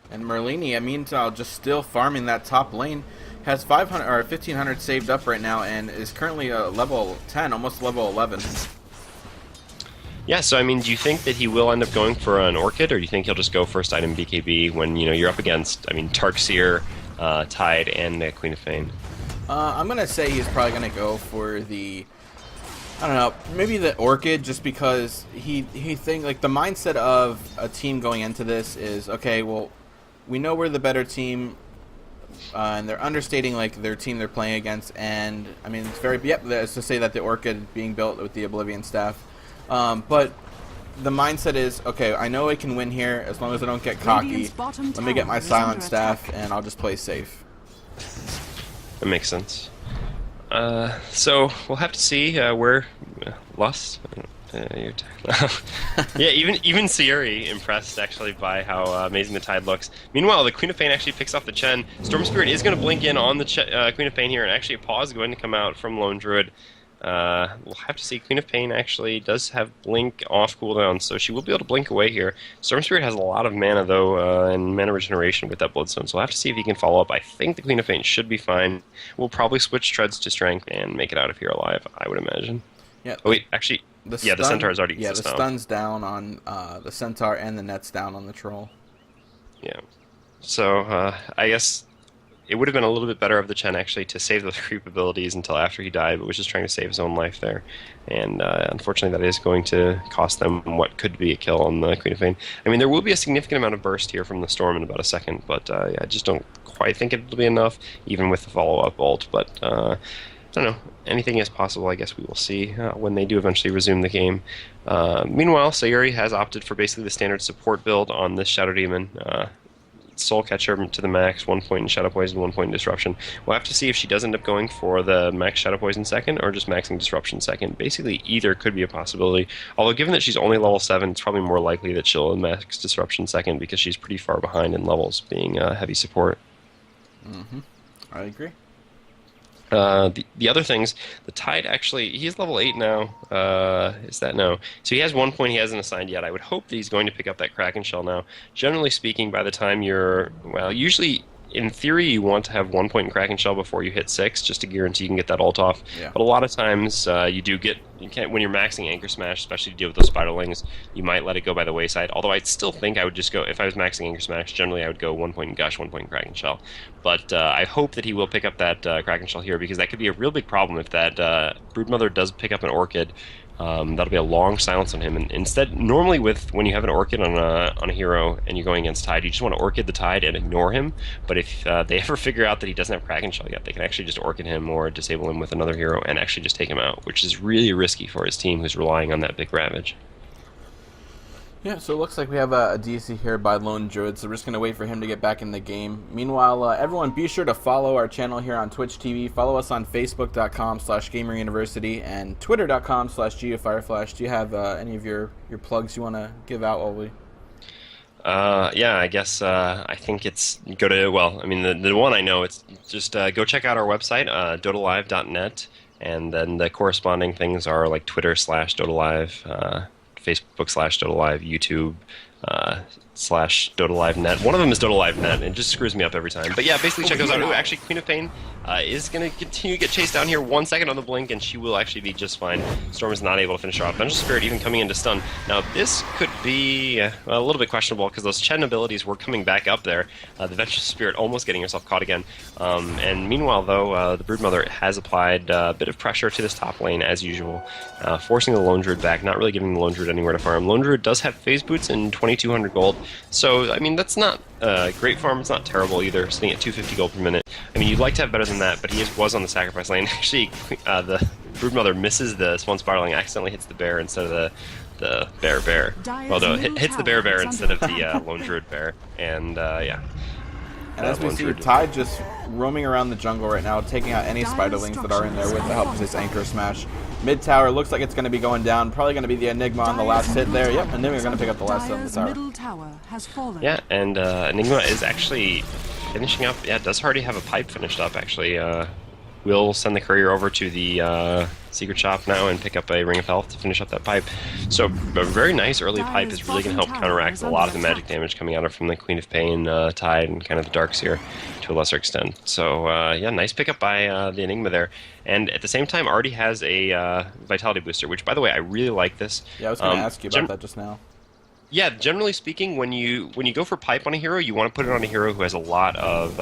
And Merlini, meanwhile, just still farming that top lane, has 500 or 1500 saved up right now, and is currently level 10, almost level 11. Yeah, so I mean, do you think that he will end up going for an Orchid, or do you think he'll just go first item BKB when you're up against, Tarkseer, Tide, and the Queen of Fane? I'm gonna say he's probably gonna go for the, I don't know, maybe the Orchid, just because he think like the mindset of a team going into this is, okay, well, we know we're the better team, and they're understating like their team they're playing against, and I mean it's very it's to say that the Orchid being built with the Oblivion staff, but the mindset is, okay, I know I can win here as long as I don't get cocky. Let me get my Silent Staff and I'll just play safe. That makes sense. So we'll have to see where Lust. Yeah, even Sayuri impressed actually by how amazing the Tide looks. Meanwhile, the Queen of Pain actually picks off the Chen. Storm Spirit is going to blink in on the Queen of Pain here, and actually a pause is going to come out from Lone Druid. We'll have to see. Queen of Pain actually does have blink off cooldown, so she will be able to blink away here. Storm Spirit has a lot of mana though, and mana regeneration with that Bloodstone, so we'll have to see if he can follow up. I think the Queen of Pain should be fine. We'll probably switch Treads to Strength and make it out of here alive, I would imagine. Yeah. Oh wait, actually, the Centaur's already the stun's down on the Centaur, and the net's down on the Troll. Yeah. So I guess it would have been a little bit better of the Chen actually to save those creep abilities until after he died, but was just trying to save his own life there. And unfortunately that is going to cost them what could be a kill on the Queen of Fane. I mean, there will be a significant amount of burst here from the Storm in about a second, but yeah, I just don't quite think it'll be enough, even with the follow-up ult. But I don't know. Anything is possible. I guess we will see when they do eventually resume the game. Meanwhile, Sayuri has opted for basically the standard support build on this Shadow Demon. Soul Catcher to the max, 1 point in Shadow Poison, 1 point in Disruption. We'll have to see if she does end up going for the max Shadow Poison second or just maxing Disruption second. Basically, either could be a possibility. Although, given that she's only level 7, it's probably more likely that she'll max Disruption second because she's pretty far behind in levels, being heavy support. I agree. The other things, the Tide actually, he's level 8 now. Is that no? So he has 1 point he hasn't assigned yet. I would hope that he's going to pick up that Kraken Shell now. Generally speaking, by the time you're, well, usually in theory you want to have 1 point in Kraken Shell before you hit 6, just to guarantee you can get that ult off. Yeah. But a lot of times you do get, when you're maxing Anchor Smash, especially to deal with those Spiderlings, you might let it go by the wayside. Although I still think I would just go, if I was maxing Anchor Smash, generally I would go 1 point in Gush, 1 point in Kraken Shell. But I hope that he will pick up that Kraken Shell here, because that could be a real big problem if that Broodmother does pick up an Orchid. That'll be a long silence on him. And instead, normally when you have an Orchid on a hero and you're going against Tide, you just want to Orchid the Tide and ignore him. But if they ever figure out that he doesn't have Kraken Shell yet, they can actually just Orchid him or disable him with another hero and actually just take him out, which is really risky for his team who's relying on that big Ravage. Yeah, so it looks like we have a DC here by Lone Druid, so we're just going to wait for him to get back in the game. Meanwhile, everyone be sure to follow our channel here on Twitch TV. Follow us on Facebook.com/GamerUniversity and Twitter.com/GeoFireflash. Do you have any of your plugs you want to give out while we... Yeah, I guess I think it's go to, well, I mean, the one I know, it's just go check out our website, dotalive.net, and then the corresponding things are like Twitter/dotalive, Facebook/dotalive, YouTube, slash Dota Live Net. One of them is Dota Live Net, and it just screws me up every time. But yeah, basically check those out. Ooh, actually, Queen of Pain is going to continue to get chased down here. 1 second on the blink, and she will actually be just fine. Storm is not able to finish her off. Vengeful Spirit even coming into stun. Now, this could be a little bit questionable, because those Chen abilities were coming back up there. The Vengeful Spirit almost getting herself caught again. And meanwhile, though, the Broodmother has applied a bit of pressure to this top lane, as usual, forcing the Lone Druid back, not really giving the Lone Druid anywhere to farm. Lone Druid does have phase boots and 2,200 gold, so, I mean, that's not great farm. It's not terrible either, sitting at 250 gold per minute. I mean, you'd like to have better than that, but he was on the sacrifice lane. Actually, the Broodmother misses the Spawn Spiraling, accidentally hits the bear instead of the bear. Well, no, hits the bear instead of the Lone Druid bear, and yeah. And as we see, Tide just roaming around the jungle right now, taking out any spiderlings that are in there with the help of his Anchor Smash. Mid tower looks like it's going to be going down. Probably going to be the Enigma on the last hit there. Yep, Enigma's going to pick up the last hit on the tower. Yeah, and Enigma is actually finishing up. Yeah, does already have a pipe finished up, actually. We'll send the courier over to the secret shop now and pick up a Ring of Health to finish up that pipe. So a very nice early pipe is really going to help counteract a lot of the magic damage coming out from the Queen of Pain, Tide, and kind of the Darks here to a lesser extent. So yeah, nice pickup by the Enigma there. And at the same time, already has a Vitality Booster, which, by the way, I really like this. Yeah, I was going to ask you about that just now. Yeah, generally speaking, when you go for pipe on a hero, you want to put it on a hero who has a lot of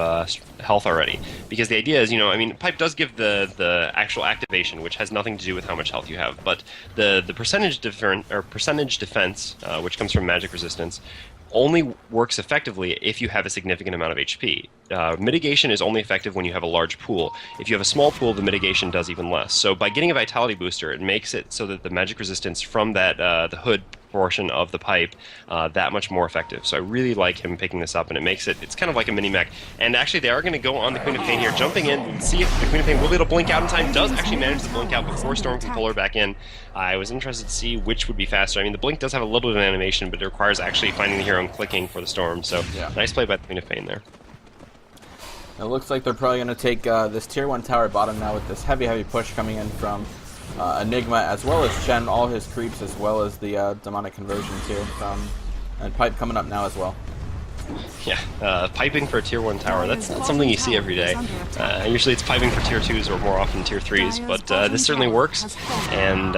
health already, because the idea is, I mean, pipe does give the actual activation, which has nothing to do with how much health you have, but the percentage defense, which comes from magic resistance, only works effectively if you have a significant amount of HP. Mitigation is only effective when you have a large pool. If you have a small pool, the mitigation does even less. So by getting a Vitality Booster, it makes it so that the magic resistance from that the hood portion of the pipe that much more effective. So I really like him picking this up, and it's kind of like a mini mech. And actually, they are going to go on the Queen of Pain here, jumping in and see if the Queen of Pain will be able to blink out in time. Does actually manage to blink out before Storm can pull her back in. I was interested to see which would be faster. I mean, the blink does have a little bit of animation, but it requires actually finding the hero and clicking for the Storm. So yeah, nice play by the Queen of Pain there. It looks like they're probably going to take this Tier 1 tower bottom now with this heavy push coming in from Enigma, as well as Chen, all his creeps, as well as the demonic conversions here and pipe coming up now as well. Yeah, piping for a Tier 1 tower, that's not something you see every day. Usually it's piping for Tier 2s or more often Tier 3s, but this certainly works, and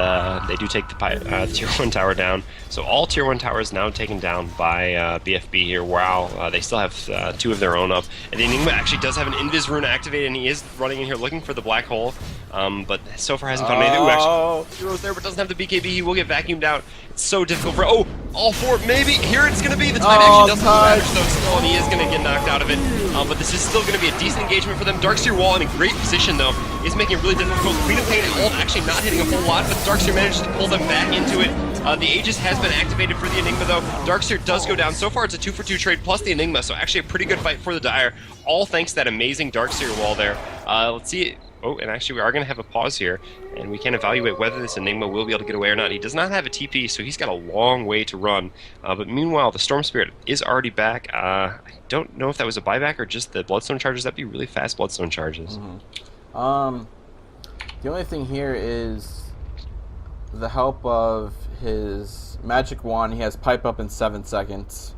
they do take the Tier 1 tower down. So all Tier 1 towers now taken down by BFB here. Wow, they still have 2 of their own up. And the Enigma actually does have an Invis rune activated, and he is running in here looking for the black hole, but so far hasn't found anything. Ooh, actually, hero's there, but doesn't have the BKB. He will get vacuumed out. It's so difficult for... Oh, all 4, maybe. Here it's going to be. The Tide actually doesn't have damage, though, still, and he is going to get knocked out of it. But this is still going to be a decent engagement for them. Darkseer Wall in a great position, though, is making it really difficult. Queen of Pain and ult actually not hitting a whole lot, but Darkseer manages to pull them back into it. The Aegis has been activated for the Enigma, though. Darkseer does go down. So far, it's a 2-for-2 trade plus the Enigma, so actually a pretty good fight for the Dire, all thanks to that amazing Darkseer Wall there. Let's see... Oh, and actually we are going to have a pause here, and we can evaluate whether this Enigma will be able to get away or not. He does not have a TP, so he's got a long way to run. But meanwhile, the Storm Spirit is already back. I don't know if that was a buyback or just the Bloodstone charges. That'd be really fast Bloodstone charges. The only thing here is the help of his Magic Wand. He has Pipe Up in 7 seconds.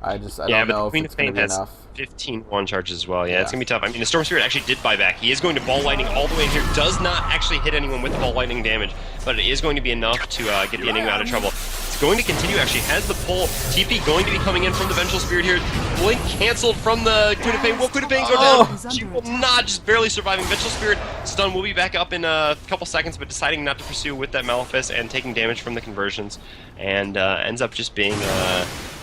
I don't know if it's going to be enough. 15 wand charges as well. Yeah, it's going to be tough. I mean, the Storm Spirit actually did buy back. He is going to Ball Lightning all the way in here. Does not actually hit anyone with the Ball Lightning damage, but it is going to be enough to get the Enigma out of trouble. It's going to continue, actually. Has the pull. TP going to be coming in from the Vengeful Spirit here. Blink canceled from the Queen of Pain. Will Queen of Pain go down? She will not, just barely surviving. Vengeful Spirit stun will be back up in a couple seconds, but deciding not to pursue with that Malefice and taking damage from the conversions, and ends up just being...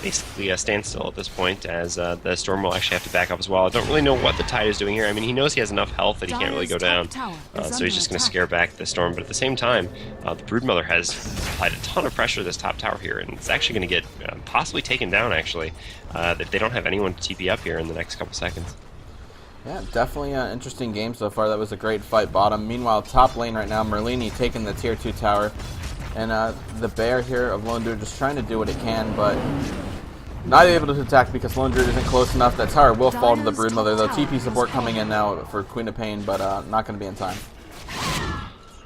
basically a standstill at this point, as the Storm will actually have to back up as well. I don't really know what the Tide is doing here. I mean, he knows he has enough health that he can't really go down, so he's just going to scare back the Storm. But at the same time, the Broodmother has applied a ton of pressure to this top tower here, and it's actually going to get possibly taken down, actually, if they don't have anyone to TP up here in the next couple seconds. Yeah, definitely an interesting game so far. That was a great fight bottom. Meanwhile, top lane right now, Merlini taking the Tier 2 tower. And the bear here of Lone Druid just trying to do what it can, but not able to attack because Lone Druid isn't close enough. That tower will fall to the Broodmother, though. TP support coming in now for Queen of Pain, but not going to be in time.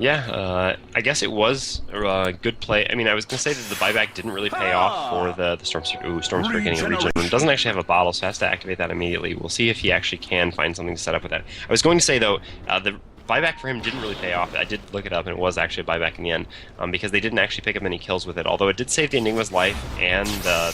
Yeah, I guess it was a good play. I mean, I was going to say that the buyback didn't really pay off for the Stormsphere. Ooh, Stormsphere getting a regen. Doesn't actually have a bottle, so has to activate that immediately. We'll see if he actually can find something to set up with that. I was going to say, though, the buyback for him didn't really pay off. I did look it up, and it was actually a buyback in the end, because they didn't actually pick up any kills with it, although it did save the Enigma's life, and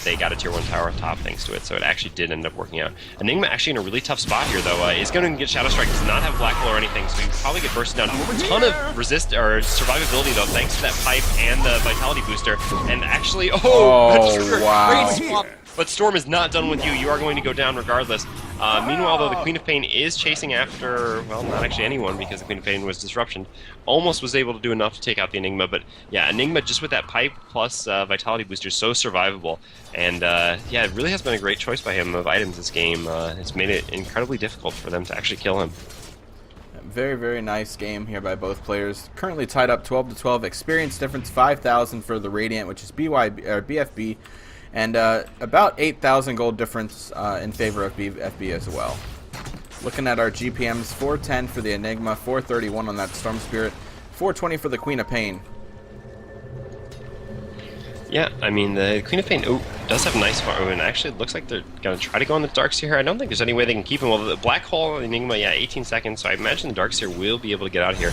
they got a tier 1 tower up top thanks to it, so it actually did end up working out. Enigma actually in a really tough spot here, though. Is going to get Shadow Strike, does not have Black Hole or anything, so he can probably get bursted down. A ton of resist or survivability, though, thanks to that pipe and the Vitality Booster, and actually, wow. Great swap. But Storm is not done with you. You are going to go down regardless. Meanwhile, though, the Queen of Pain is chasing after, well, not actually anyone, because the Queen of Pain was disruptioned. Almost was able to do enough to take out the Enigma, but yeah, Enigma just with that pipe plus Vitality Booster, so survivable. And yeah, it really has been a great choice by him of items this game. It's made it incredibly difficult for them to actually kill him. Very, very nice game here by both players. Currently tied up 12-12. Experience difference 5,000 for the Radiant, which is BFB. And about 8,000 gold difference in favor of BFB as well. Looking at our GPMs, 410 for the Enigma, 431 on that Storm Spirit, 420 for the Queen of Pain. Yeah, I mean, the Queen of Pain does have nice farm, and actually it looks like they're going to try to go on the Darkseer here. I don't think there's any way they can keep him. Well, the Black Hole Enigma, yeah, 18 seconds, so I imagine the Darkseer will be able to get out here.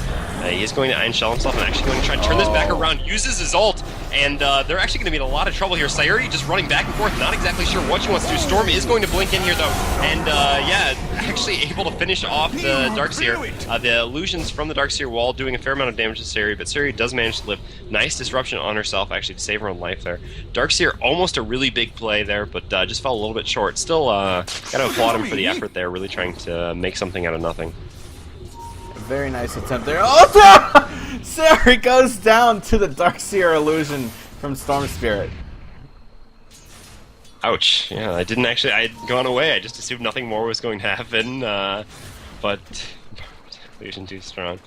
He is going to Iron Shell himself and actually going to try to turn this back around, uses his ult, and they're actually going to be in a lot of trouble here. Sayuri just running back and forth, not exactly sure what she wants to do. Storm is going to blink in here, though, and yeah, actually able to finish off the Darkseer. The illusions from the Darkseer wall doing a fair amount of damage to Sayuri, but Sayuri does manage to live. Nice disruption on herself, actually, to save her own life there. Darkseer, almost a really big play there, but just fell a little bit short. Still, gotta applaud him for the effort there, really trying to make something out of nothing. A very nice attempt there. Oh, Sayuri goes down to the Darkseer illusion from Storm Spirit. Ouch. Yeah, I didn't actually, I had gone away. I just assumed nothing more was going to happen, but illusion too strong.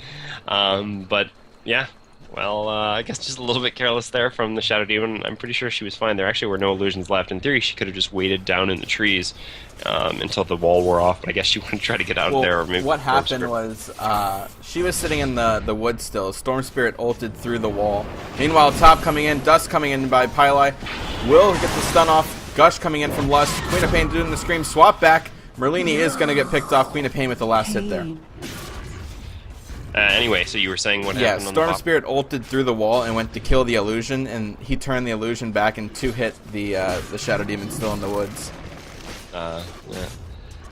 But yeah. Well, I guess just a little bit careless there from the Shadow Demon. I'm pretty sure she was fine. There actually were no illusions left. In theory, she could have just waited down in the trees until the wall wore off, but I guess she wouldn't try to get out of there. Or maybe what happened was she was sitting in the wood still. Storm Spirit ulted through the wall. Meanwhile, top coming in, Dust coming in by Pylai. Will get the stun off. Gush coming in from Lust. Queen of Pain doing the scream. Swap back. Merlini is going to get picked off. Queen of Pain with the last hit there. Anyway, so you were saying what happened on the Storm top? Spirit ulted through the wall and went to kill the illusion, and he turned the illusion back and two-hit the Shadow Demon still in the woods. Yeah.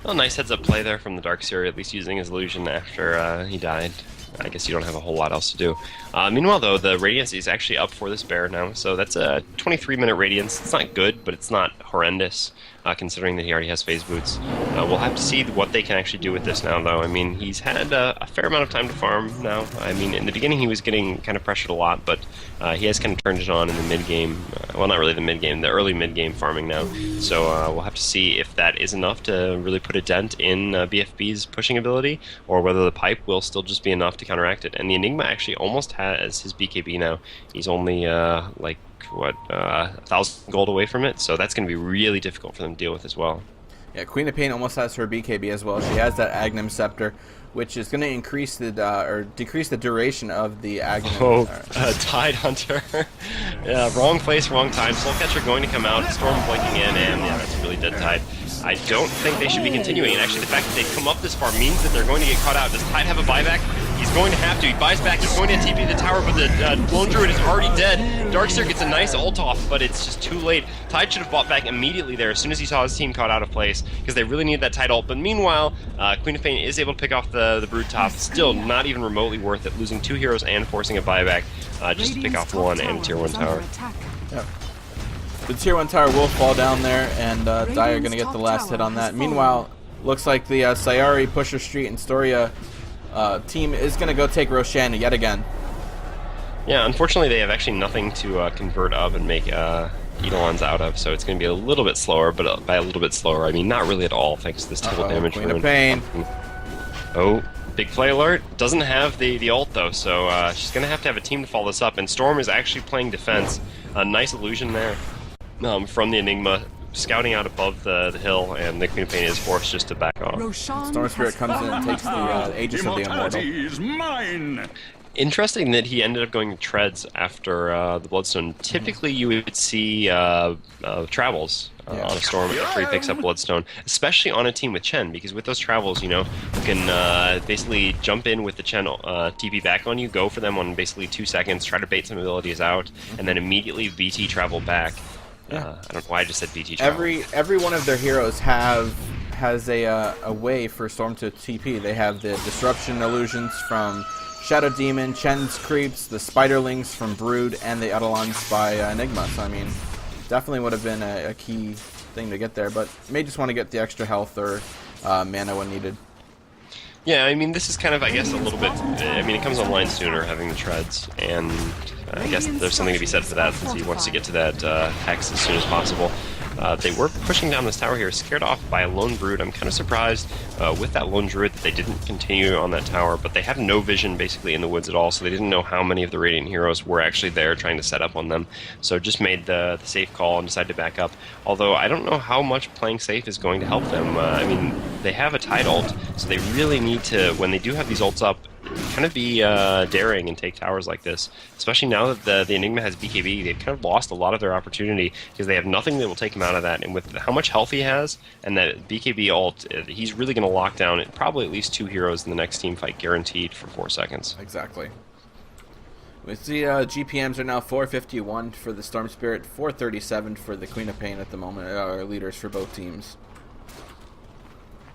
Well, nice heads-up play there from the Darkseer, at least using his illusion after he died. I guess you don't have a whole lot else to do. Meanwhile, though, the Radiance is actually up for this bear now, so that's a 23-minute Radiance. It's not good, but it's not horrendous, considering that he already has phase boots. We'll have to see what they can actually do with this now, though. I mean, he's had a fair amount of time to farm now. I mean, in the beginning he was getting kind of pressured a lot, but he has kind of turned it on in the mid-game. Well, not really the mid-game, the early mid-game farming now. So we'll have to see if that is enough to really put a dent in BFB's pushing ability, or whether the pipe will still just be enough to counteract it. And the Enigma actually almost has his BKB now. He's only, like, what, 1,000 gold away from it, so that's going to be really difficult for them to deal with as well. Yeah, Queen of Pain almost has her BKB as well. She has that Aghanim Scepter, which is going to increase the or decrease the duration of the Aghanim. Tide Hunter. Yeah, wrong place, wrong time. Soulcatcher going to come out, Storm blinking in, and yeah, that's a really dead Tide. I don't think they should be continuing, and actually the fact that they've come up this far means that they're going to get caught out. Does Tide have a buyback? He's going to have to. He buys back. He's going to TP the tower, but the Lone Druid is already dead. Darkseer gets a nice ult off, but it's just too late. Tide should have bought back immediately there as soon as he saw his team caught out of place, because they really need that Tide ult. But meanwhile, Queen of Pain is able to pick off the Brood top. Still not even remotely worth it, losing 2 heroes and forcing a buyback just to pick off 1 and a tier 1 tower. Yep. The tier 1 tower will fall down there, and Dire going to get the last hit on that. Meanwhile, looks like the Sayuri, Pusher Street, and Storia team is going to go take Roshan yet again. Yeah, unfortunately they have actually nothing to convert up and make Eidolons out of, so it's going to be a little bit slower, but by a little bit slower, I mean not really at all, thanks to this total damage. Queen of Pain. Oh, big play alert. Doesn't have the ult though, so she's going to have a team to follow this up, and Storm is actually playing defense. A nice illusion there from the Enigma, scouting out above the hill, and the Queen of Pain is forced just to back off. Storm Spirit comes in and takes the Aegis of the Immortal. Mine. Interesting that he ended up going to treads after the Bloodstone. Typically, you would see travels on a storm after he picks up Bloodstone, especially on a team with Chen, because with those travels, you can basically jump in with the Chen TP back on you, go for them on basically 2 seconds, try to bait some abilities out, and then immediately BT travel back. I don't know why I just said BT travel. Every one of their heroes has a way for Storm to TP. They have the disruption illusions from Shadow Demon, Chen's creeps, the Spiderlings from Brood, and the Eidolons by Enigma. So I mean, definitely would have been a key thing to get there, but may just want to get the extra health or mana when needed. Yeah, I mean, this is kind of, I guess, a little bit... I mean, it comes online sooner, having the treads, and I guess there's something to be said for that, since he wants to get to that hex as soon as possible. They were pushing down this tower here, scared off by a lone Brood. I'm kind of surprised with that lone Druid that they didn't continue on that tower, but they have no vision basically in the woods at all, so they didn't know how many of the Radiant heroes were actually there trying to set up on them. So just made the safe call and decided to back up. Although I don't know how much playing safe is going to help them. I mean, they have a Tide ult, so they really need to, when they do have these ults up, kind of be daring and take towers like this. Especially now that the Enigma has BKB, they've kind of lost a lot of their opportunity because they have nothing that will take him out of that. And with how much health he has and that BKB ult, he's really going to lock down probably at least 2 heroes in the next team fight guaranteed for 4 seconds. Exactly. We see GPMs are now 451 for the Storm Spirit, 437 for the Queen of Pain at the moment, are leaders for both teams.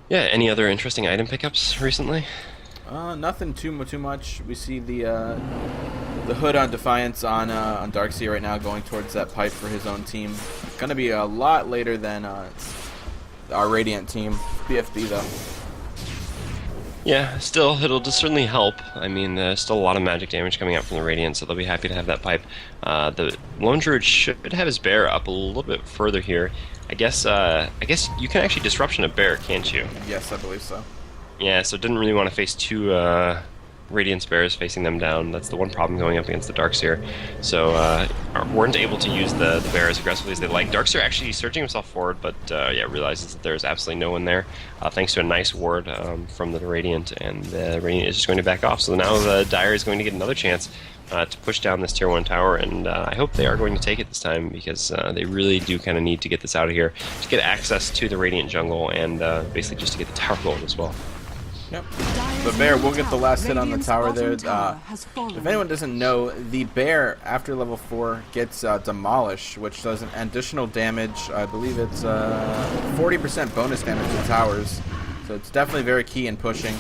Yeah, any other interesting item pickups recently? Nothing too much. We see the hood on Defiance on Darkseer right now going towards that pipe for his own team. Gonna be a lot later than our Radiant team. BFB though. Yeah, still, it'll just certainly help. I mean, there's still a lot of magic damage coming out from the Radiant, so they'll be happy to have that pipe. The Lone Druid should have his bear up a little bit further here. I guess you can actually disruption a bear, can't you? Yes, I believe so. Yeah, so didn't really want to face 2 Radiant Bears facing them down. That's the one problem going up against the Darkseer. So weren't able to use the bear as aggressively as they like. Darkseer actually surging himself forward, but yeah, realizes that there's absolutely no one there. Thanks to a nice ward from the Radiant, and the Radiant is just going to back off. So now the Dire is going to get another chance to push down this Tier 1 tower, and I hope they are going to take it this time, because they really do kind of need to get this out of here to get access to the Radiant jungle, and basically just to get the tower gold as well. Yep. The bear will get the last hit on the tower there. If anyone doesn't know, the bear after level 4 gets demolished, which does an additional damage. I believe it's 40% bonus damage to towers. So it's definitely very key in pushing.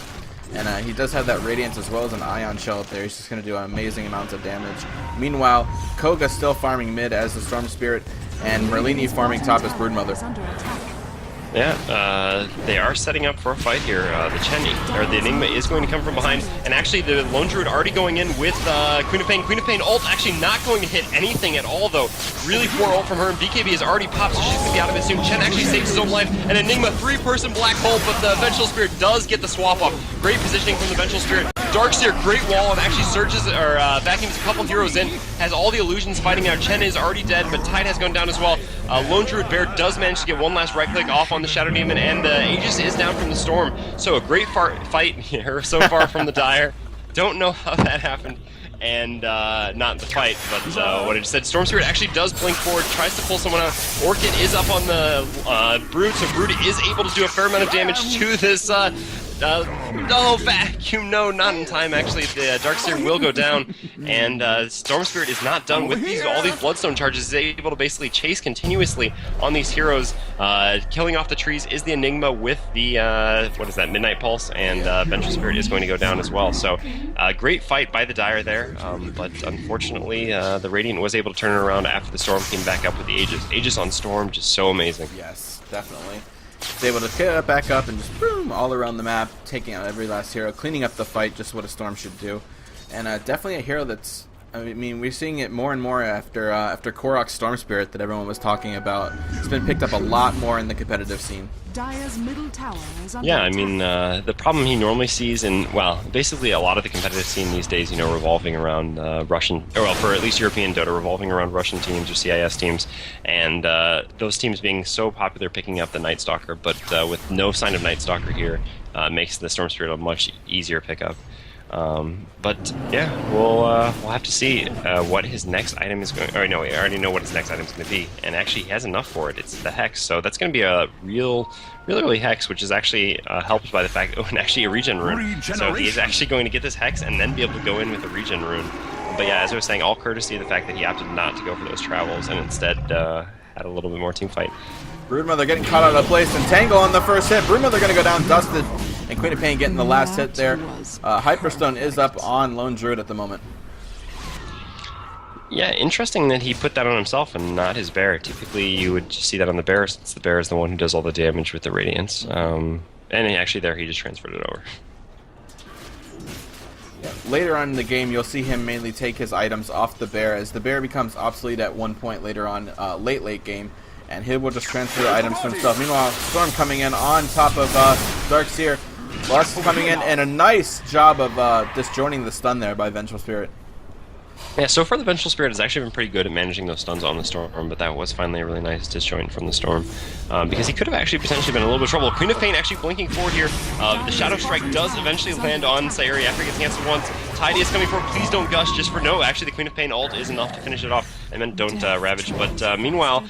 And he does have that Radiance as well as an Ion Shell up there. He's just going to do amazing amounts of damage. Meanwhile, Koga's still farming mid as the Storm Spirit, and Merlini farming top as Broodmother. Yeah, they are setting up for a fight here. The Enigma is going to come from behind, and actually the Lone Druid already going in with Queen of Pain. Queen of Pain ult actually not going to hit anything at all, though. Really poor ult from her, and BKB has already popped, so she's going to be out of it soon. Chen actually saves his own life, and Enigma 3-person black hole, but the Vengeful Spirit does get the swap off. Great positioning from the Vengeful Spirit. Darkseer, great wall, and actually surges, or vacuums a couple heroes in, has all the illusions fighting out. Chen is already dead, but Tide has gone down as well. Lone Druid Bear does manage to get one last right click off on the Shadow Demon, and Aegis is down from the Storm. So a great fight here so far from the Dire. Don't know how that happened, and not the fight, but what I just said. Storm Spirit actually does blink forward, tries to pull someone out. Orchid is up on the Brood, so Brood is able to do a fair amount of damage to this no, vacuum, no, not in time, actually. The Darkseer will go down, and Storm Spirit is not done with all these Bloodstone charges. He's able to basically chase continuously on these heroes. Killing off the trees is the Enigma with the, what is that, Midnight Pulse, and Vengeful Spirit is going to go down as well. So, great fight by the Dire there, but unfortunately, the Radiant was able to turn it around after the Storm came back up with the Aegis. Aegis on Storm, just so amazing. Yes, definitely. He's able to get it back up and just boom all around the map, taking out every last hero, cleaning up the fight, just what a Storm should do. And definitely a hero that's, I mean, we're seeing it more and more after Korok's Storm Spirit that everyone was talking about. It's been picked up a lot more in the competitive scene. Dire's middle tower is under Yeah, I mean, the problem he normally sees in, well, basically a lot of the competitive scene these days, revolving around Russian, or well, for at least European Dota, revolving around Russian teams or CIS teams, and those teams being so popular picking up the Night Stalker, but with no sign of Night Stalker here, makes the Storm Spirit a much easier pickup. But yeah, we'll have to see what his next item is going. Or no, we already know what his next item is going to be, and actually he has enough for it. It's the hex, so that's going to be a really hex, which is actually helped by the fact and actually a regen rune. So he is actually going to get this hex and then be able to go in with a regen rune. But yeah, as I was saying, all courtesy of the fact that he opted not to go for those travels and instead had a little bit more team fight. Broodmother getting caught out of place, and Tangle on the first hit. Broodmother going to go down dusted, and Queen of Pain getting the last hit there. Hyperstone is up on Lone Druid at the moment. Yeah, interesting that he put that on himself and not his bear. Typically, you would just see that on the bear, since the bear is the one who does all the damage with the Radiance. And actually there, he just transferred it over. Yeah. Later on in the game, you'll see him mainly take his items off the bear, as the bear becomes obsolete at one point later on, late game. And he will just transfer the items to himself. Meanwhile, Storm coming in on top of Darkseer. Lux coming in, and a nice job of disjoining the stun there by Vengeful Spirit. Yeah, so far the Vengeful Spirit has actually been pretty good at managing those stuns on the Storm, but that was finally a really nice disjoint from the Storm. Because he could have actually potentially been in a little bit of trouble. Queen of Pain actually blinking forward here. The Shadow Strike does eventually land on Sayuri after he gets canceled once. Tidy is coming forward. Please don't gush just for no. Actually, the Queen of Pain ult is enough to finish it off. I meant don't Ravage. But meanwhile,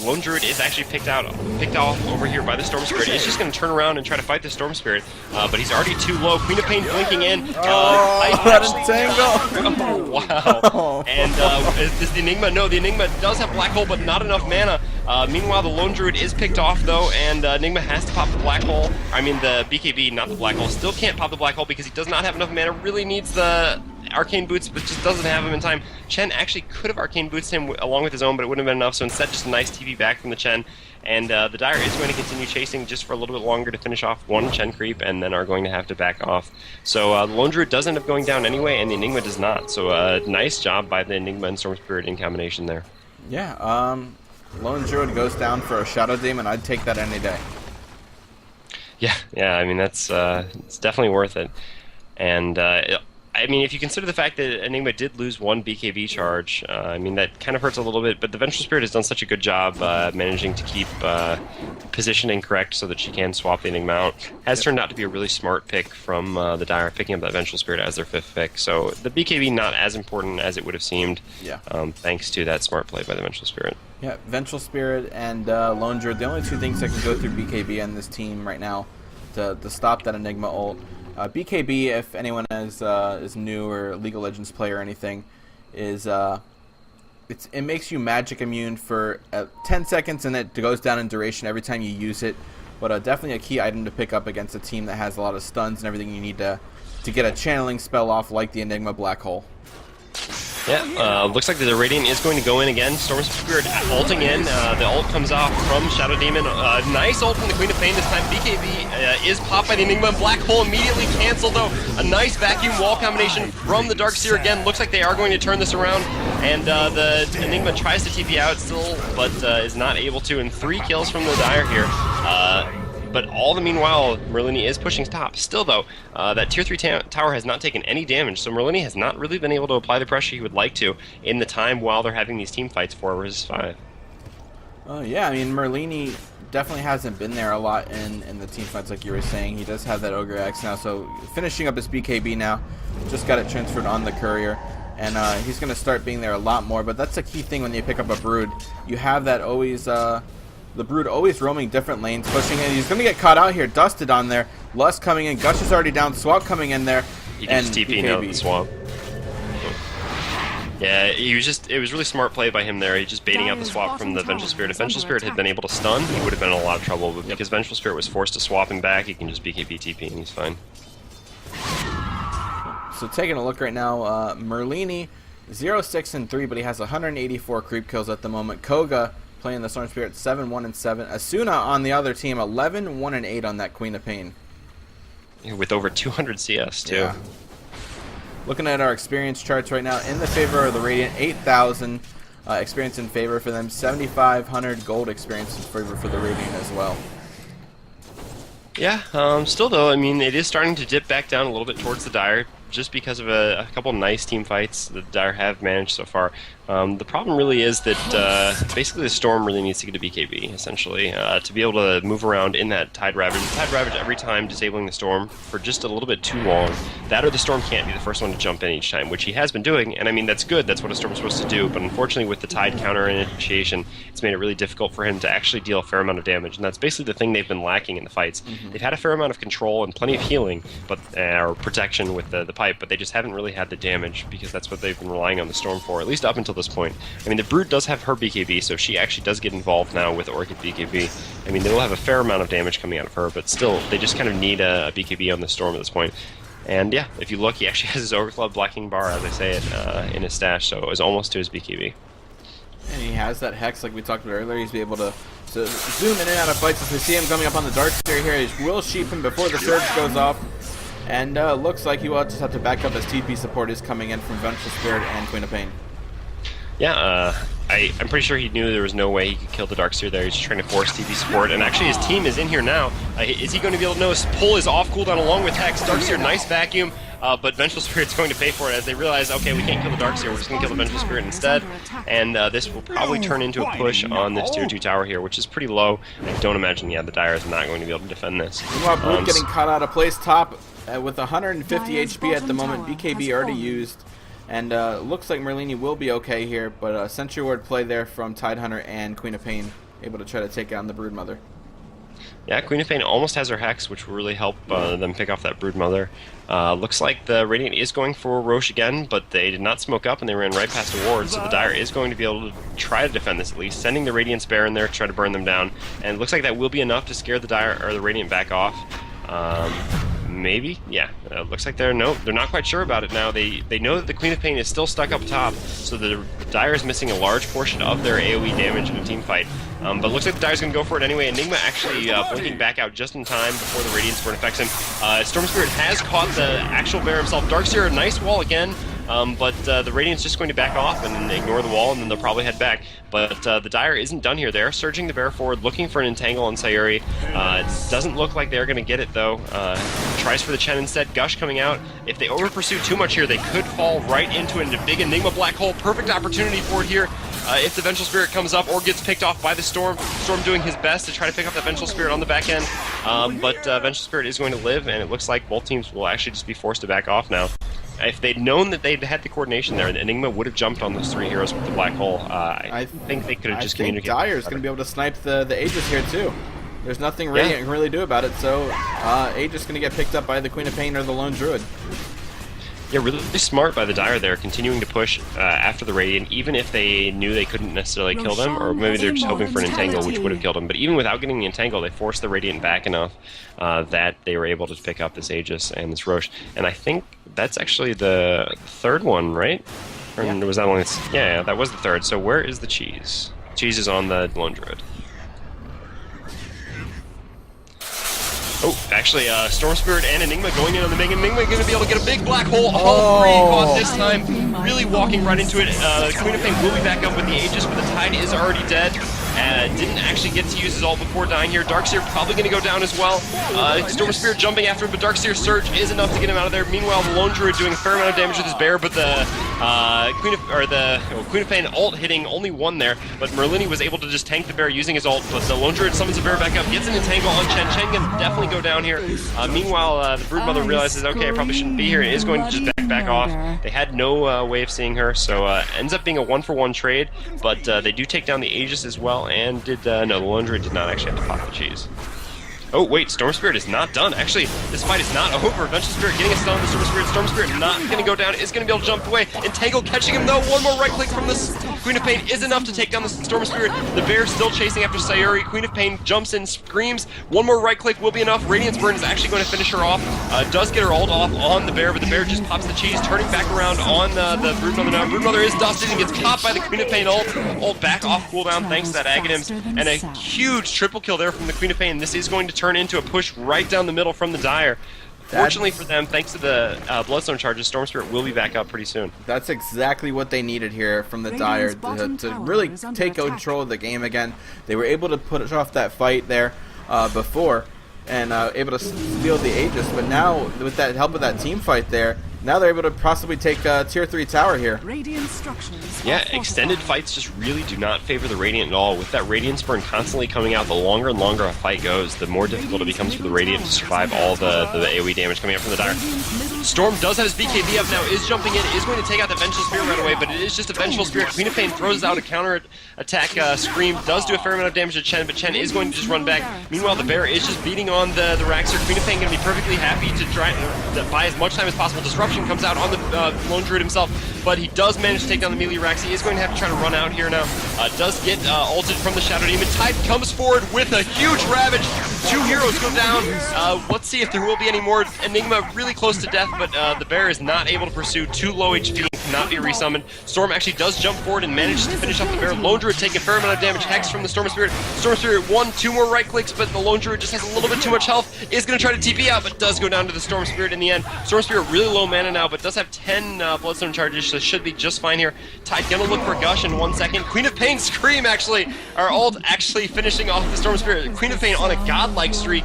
Lone Druid is actually picked off over here by the Storm Spirit. He's just going to turn around and try to fight the Storm Spirit. But he's already too low. Queen of Pain blinking in. That Tangle! Oh, wow. And is the Enigma? No, the Enigma does have Black Hole, but not enough mana. Meanwhile, the Lone Druid is picked off, though, and Enigma has to pop the Black Hole. I mean, the BKB, not the Black Hole. Still can't pop the Black Hole because he does not have enough mana. Really needs the Arcane Boots, but just doesn't have him in time. Chen actually could have Arcane Boots him along with his own, but it wouldn't have been enough, so instead just a nice TP back from the Chen. And the Dire is going to continue chasing just for a little bit longer to finish off one Chen creep, and then are going to have to back off. So the Lone Druid does end up going down anyway, and the Enigma does not. So nice job by the Enigma and Storm Spirit in combination there. Yeah, Lone Druid goes down for a Shadow Demon. I'd take that any day. Yeah. I mean, that's it's definitely worth it. And I mean, if you consider the fact that Enigma did lose one BKB charge, I mean, that kind of hurts a little bit, but the Vengeful Spirit has done such a good job managing to keep positioning correct so that she can swap the Enigma out. Has turned out to be a really smart pick from the Dire, picking up that Vengeful Spirit as their 5th pick. So the BKB not as important as it would have seemed, thanks to that smart play by the Vengeful Spirit. Yeah, Vengeful Spirit and Lone Druid, the only two things that can go through BKB on this team right now to stop that Enigma ult. BKB, if anyone is new or League of Legends player or anything, is it makes you magic immune for 10 seconds, and it goes down in duration every time you use it. But definitely a key item to pick up against a team that has a lot of stuns and everything you need to get a channeling spell off, like the Enigma Black Hole. Yeah, looks like the Radiant is going to go in again. Storm Spirit ulting in. The ult comes off from Shadow Demon. Nice ult from the Queen of Pain this time. BKB is popped by the Enigma. Black Hole immediately canceled, though. A nice vacuum wall combination from the Darkseer again. Looks like they are going to turn this around. And the Enigma tries to TP out still, but is not able to. And 3 kills from the Dire here. But all the meanwhile, Merlini is pushing top. Still, though, that Tier 3 tower has not taken any damage, so Merlini has not really been able to apply the pressure he would like to in the time while they're having these team fights 4 versus 5. Yeah, I mean, Merlini definitely hasn't been there a lot in the team fights, like you were saying. He does have that Ogre Axe now, so finishing up his BKB now. Just got it transferred on the Courier. And he's going to start being there a lot more, but that's a key thing when you pick up a Brood. You have that always... the Brood always roaming different lanes, pushing in. He's going to get caught out here. Dusted on there. Lust coming in. Gush is already down. Swap coming in there. He can just TP now the Swamp. Yeah, it was really smart play by him there. He's just baiting out the swap from the Vengeful Spirit. If Vengeful Spirit had been able to stun, he would have been in a lot of trouble. But because Vengeful Spirit was forced to swap him back, he can just BKB TP and he's fine. So taking a look right now, Merlini 0-6-3, but he has 184 creep kills at the moment. Koga playing the Storm Spirit 7-1-7. Asuna on the other team 11-1-8 on that Queen of Pain. With over 200 CS too. Yeah. Looking at our experience charts right now, in the favor of the Radiant, 8,000 experience in favor for them, 7,500 gold experience in favor for the Radiant as well. Yeah, still though, I mean, it is starting to dip back down a little bit towards the Dire. just because of a couple nice team fights that Dire have managed so far. The problem really is that basically the Storm really needs to get a BKB, essentially, to be able to move around in that Tide Ravage. Tide Ravage every time disabling the Storm for just a little bit too long. That or the Storm can't be the first one to jump in each time, which he has been doing, and I mean, that's good, that's what a Storm is supposed to do, but unfortunately with the Tide counter initiation, it's made it really difficult for him to actually deal a fair amount of damage, and that's basically the thing they've been lacking in the fights. They've had a fair amount of control and plenty of healing, but or protection with the pipe, but they just haven't really had the damage, because that's what they've been relying on the Storm for, at least up until this point. I mean, the Brood does have her BKB, so she actually does get involved now with Orchid BKB. I mean, they will have a fair amount of damage coming out of her, but still, they just kind of need a BKB on the Storm at this point. And yeah, if you look, he actually has his Ogre Club Blacking Bar, as I say it, in his stash, so it was almost to his BKB. And he has that Hex like we talked about earlier. He's be able to zoom in and out of fights. As we see him coming up on the Darkseer here, he will sheep him before the Surge goes off. And looks like he will just have to back up as TP support is coming in from Vengeful Spirit and Queen of Pain. Yeah, I'm pretty sure he knew there was no way he could kill the Darkseer there. He's just trying to force TP support, and actually his team is in here now. Is he going to be able to know his pull is off cooldown along with Hex? Darkseer, nice vacuum, but Vengeful Spirit's going to pay for it as they realize, okay, we can't kill the Darkseer, we're just going to kill the Vengeful Spirit instead. And this will probably turn into a push on this tier 2 tower here, which is pretty low. I don't imagine, the Dire is not going to be able to defend this. Meanwhile, Brood getting caught out of place top with 150 HP at the moment. BKB already used. And looks like Merlini will be okay here, but Sentry Ward play there from Tidehunter and Queen of Pain, able to try to take down the Broodmother. Yeah, Queen of Pain almost has her Hex, which will really help them pick off that Broodmother. Looks like the Radiant is going for Roche again, but they did not smoke up and they ran right past a ward, so the Dire is going to be able to try to defend this at least, sending the Radiant Bear in there to try to burn them down. And it looks like that will be enough to scare the Dire or the Radiant back off. Maybe? Yeah. Looks like they're not quite sure about it now. They know that the Queen of Pain is still stuck up top, so the Dire is missing a large portion of their AoE damage in a team fight. But it looks like the Dire's going to go for it anyway. Enigma actually blinking back out just in time before the Radiant Spirit affects him. Storm Spirit has caught the actual bear himself. Darkseer, a nice wall again. But the Radiant's just going to back off and ignore the wall, and then they'll probably head back. But the Dire isn't done here. They're surging the bear forward, looking for an entangle on Sayuri. It doesn't look like they're going to get it, though. Tries for the Chen instead. Gush coming out. If they over-pursue too much here, they could fall right into a big Enigma black hole. Perfect opportunity for it here. If the Vengeful Spirit comes up or gets picked off by the Storm, Storm doing his best to try to pick up that Vengeful Spirit on the back end. But Vengeful Spirit is going to live, and it looks like both teams will actually just be forced to back off now. If they'd known that they'd had the coordination there, Enigma would have jumped on those 3 heroes with the black hole. I think they could have just communicated. I think Dire's going to be able to snipe the Aegis here, too. There's nothing Radiant can really do about it, so Aegis going to get picked up by the Queen of Pain or the Lone Druid. Yeah, really smart by the Dire there, continuing to push after the Radiant, even if they knew they couldn't necessarily kill them, or maybe they're just hoping for an Entangle, which would have killed them. But even without getting the Entangle, they forced the Radiant back enough that they were able to pick up this Aegis and this Roche. And I think that's actually the third one, right? Or was that only... Yeah, that was the third. So where is the cheese? Cheese is on the Lone Druid. Oh, actually, Storm Spirit and Enigma going in on the Mega. Enigma going to be able to get a big black hole. All 3 caught this time. Really walking right into it. Queen of Pain will be back up with the Aegis, but the Tide is already dead. Didn't actually get to use his ult before dying here. Darkseer probably going to go down as well. Storm Spirit jumping after him, but Darkseer's Surge is enough to get him out of there. Meanwhile, the Lone Druid doing a fair amount of damage with his bear, but the Queen of Pain ult hitting only 1 there. But Merlini was able to just tank the bear using his ult, but the Lone Druid summons the bear back up, gets an entangle on Chen. Chen can definitely go down here. Meanwhile, the Broodmother realizes, okay, I probably shouldn't be here, and is going to just back off. They had no way of seeing her, so ends up being a 1-for-1 trade, but they do take down the Aegis as well, and did no, the Lone Druid did not actually have to pop the cheese. Oh, wait, Storm Spirit is not done. Actually, this fight is not over. Vengeful Spirit getting a stun on the Storm Spirit. Storm Spirit not going to go down, is going to be able to jump away. Entangle catching him, though. One more right click from this Queen of Pain is enough to take down the Storm Spirit. The bear still chasing after Sayuri. Queen of Pain jumps in, screams. One more right click will be enough. Radiance Burn is actually going to finish her off. Does get her ult off on the bear, but the bear just pops the cheese, turning back around on the Broodmother now. Broodmother is dusted and gets popped by the Queen of Pain ult. Ult back off cooldown thanks to that Aghanims. And a huge triple kill there from the Queen of Pain. This is going to turn into a push right down the middle from the Dire. Fortunately for them, thanks to the Bloodstone charges, Storm Spirit will be back up pretty soon. That's exactly what they needed here from the Dire to really take control of the game again. They were able to push off that fight there before and able to steal the Aegis, but now with that help of that team fight there, now they're able to possibly take tier 3 tower here. Radiant structures. Yeah, extended fights just really do not favor the Radiant at all. With that Radiant Burn constantly coming out, the longer and longer a fight goes, the more difficult it becomes for the Radiant to survive all the AoE damage coming up from the Dire. Storm does have his BKB up now, is jumping in, is going to take out the Vengeful Spirit right away, but it is just a Vengeful Spirit. Queen of Pain throws out a counter attack. Scream does do a fair amount of damage to Chen, but Chen is going to just run back. Meanwhile, the bear is just beating on the Rax here. Queen of Pain going to be perfectly happy to try to buy as much time as possible. Disruption comes out on the Lone Druid himself, but he does manage to take down the melee Rax. He is going to have to try to run out here now. Does get ulted from the Shadow Demon. Tide comes forward with a huge Ravage. 2 heroes go down. Let's see if there will be any more. Enigma really close to death, but the bear is not able to pursue. Too low HP and cannot be resummoned. Storm actually does jump forward and manages to finish off the bear. Lone Druid taking a fair amount of damage. Hex from the Storm Spirit. Storm Spirit 2 more right clicks, but the Lone Druid just has a little bit too much health. Is going to try to TP out, but does go down to the Storm Spirit in the end. Storm Spirit really low mana now, but does have 10 Bloodstone charges, so should be just fine here. Tide gonna look for Gush in 1 second. Queen of Pain Scream actually, our ult actually finishing off the Storm Spirit. Queen of Pain on a godlike streak.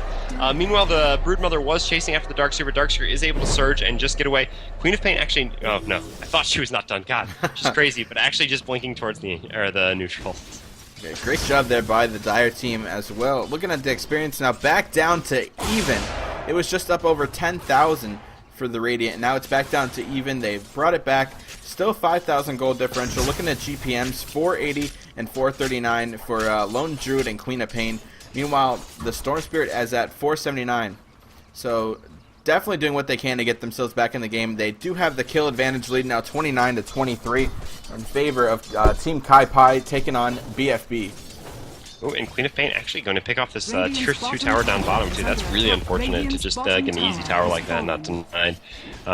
Meanwhile, the Broodmother was chasing after the Darkseer, but Darkseer is able to surge and just get away. Queen of Pain actually, oh no, I thought she was not done. God, she's crazy, but actually just blinking towards the neutral. Okay, great job there by the Dire team as well. Looking at the experience now, back down to even. It was just up over 10,000 for the Radiant. Now it's back down to even. They've brought it back. Still 5,000 gold differential. Looking at GPMs, 480 and 439 for Lone Druid and Queen of Pain. Meanwhile, the Storm Spirit is at 479. So definitely doing what they can to get themselves back in the game. They do have the kill advantage lead now 29 to 23 in favor of Team Kaipi taking on BFB. Oh, and Queen of Pain actually going to pick off this tier 2 tower down bottom too. That's really unfortunate to just get an easy tower like that, not denied